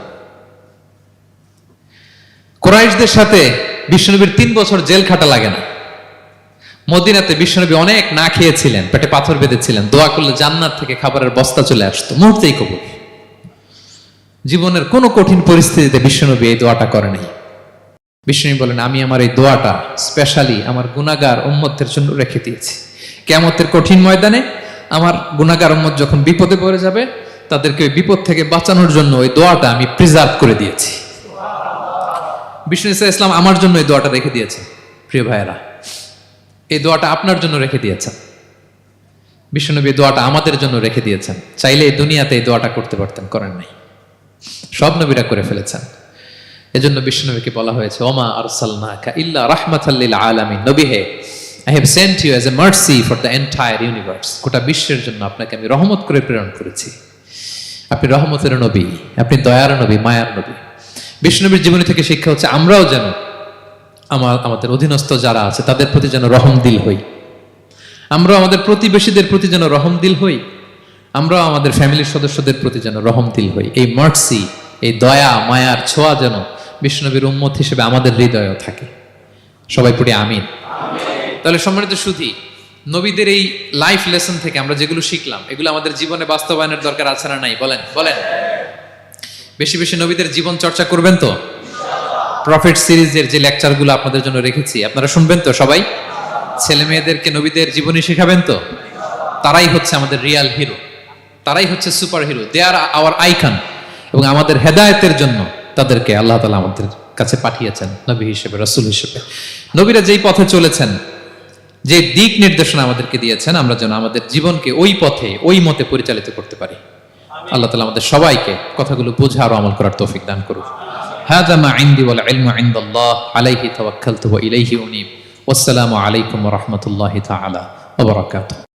কুরাইশদের সাথে বিষ্ণুনবীর 3 বছর জেল খাটা লাগে না। মদিনাতে বিষ্ণুনবী অনেক না খেয়েছিলেন, পেটে পাথর বেঁধেছিলেন, দোয়া করলে জান্নাত থেকে খাবারের বস্তা চলে আসতো, মুহূর্তেই কবুল। জীবনের কোনো কঠিন পরিস্থিতিতে বিষ্ণুনবী এই দোয়াটা করে নাই। বিষ্ণু বলেন আমি আমার এই দোয়াটা স্পেশালি আমার গুনাহগার উম্মতের জন্য রেখে দিয়েছি। কিয়ামতের কঠিন ময়দানে আমার গুনাহগার উম্মত যখন বিপদে পড়ে যাবে, তাদেরকে ওই বিপদ থেকে বাঁচানোর জন্য ওই দোয়াটা আমি প্রিজার্ভ করে দিয়েছি। বিষ্ণু ইসলাম আমার জন্য এই দোয়াটা রেখে দিয়েছেন। প্রিয় ভাইয়েরা, এই দোয়াটা আপনার জন্য রেখে দিয়েছেন। বিষ্ণুনবী দোয়াটা আমাদের জন্য রেখে দিয়েছেন। চাইলে এই দুনিয়াতে এই দোয়াটা করতে পারতেন, করেন নাই। সব নবীরা করে ফেলেছেন। এজন্য বিষ্ণুনবীকে বলা হয়েছে ওমা আরসালনাকা ইল্লা রাহমাতাল লিল আলামিন। নবী হে, I have sent you as a mercy for the entire universe. গোটা বিশ্বের জন্য আপনাকে আমি রহমত করে প্রেরণ করেছি। আপনি রহমতের নবী, আপনি দয়ার নবী, মায়ার নবী। বিষ্ণুনবীর জীবনী থেকে শিক্ষা হচ্ছে আমরাও যেন আমাদের অধীনস্থ যারা আছে তাদের প্রতি যেন রহমদিল হই, আমরা আমাদের প্রতিবেশীদের প্রতি যেন রহমদিল হই, আমরা আমাদের ফ্যামিলির সদস্যদের প্রতি যেন রহমদিল হই। এই মার্সি, এই দয়া মায়ার ছোঁয়া যেন বিষ্ণুনবীর উম্মত হিসেবে আমাদের হৃদয়েও থাকে। সবাই পড়ি আমিন। তাহলে সম্মানিত সুধী, নবীদের এই লাইফ লেসন থেকে আমরা যেগুলো শিখলাম এগুলো আমাদের জীবনে বাস্তবায়নের দরকার আছে না নাই? বলেন বলেন। বেশি বেশি নবীদের জীবন চর্চা করবেন তো? প্রফেট সিরিজের যে লেকচারগুলো আপনাদের জন্য রেখেছি আপনারা শুনবেন তো? সবাই ছেলে মেয়েদেরকে নবীদের জীবনী শেখাবেন তো? তারাই হচ্ছে আমাদের রিয়াল হিরো, তারাই হচ্ছে সুপার হিরো, দে আর আওয়ার আইকন। এবং আমাদের হেদায়েতের জন্য তাদেরকে আল্লাহ তাআলা আমাদের কাছে পাঠিয়েছেন নবী হিসেবে, রাসূল হিসেবে। নবীরা যেই পথে চলেছেন, যে দিক নির্দেশনা আমাদেরকে দিয়েছেন, আমরা যেন আমাদের জীবনকে ওই পথে ওই মতে পরিচালিত করতে পারি। আল্লাহ তাআলা আমাদের সবাইকে কথাগুলো বোঝা আর আমল করার তৌফিক দান করুন। হাযা মা ইনদি ওয়াল ইলমু ইনদাল্লাহ আলাইহি তাওয়াক্কালতু ওয়া ইলাইহি উনীব। ওয়াসসালামু আলাইকুম ওয়া রাহমাতুল্লাহি তাআলা ওয়া বারাকাতুহু।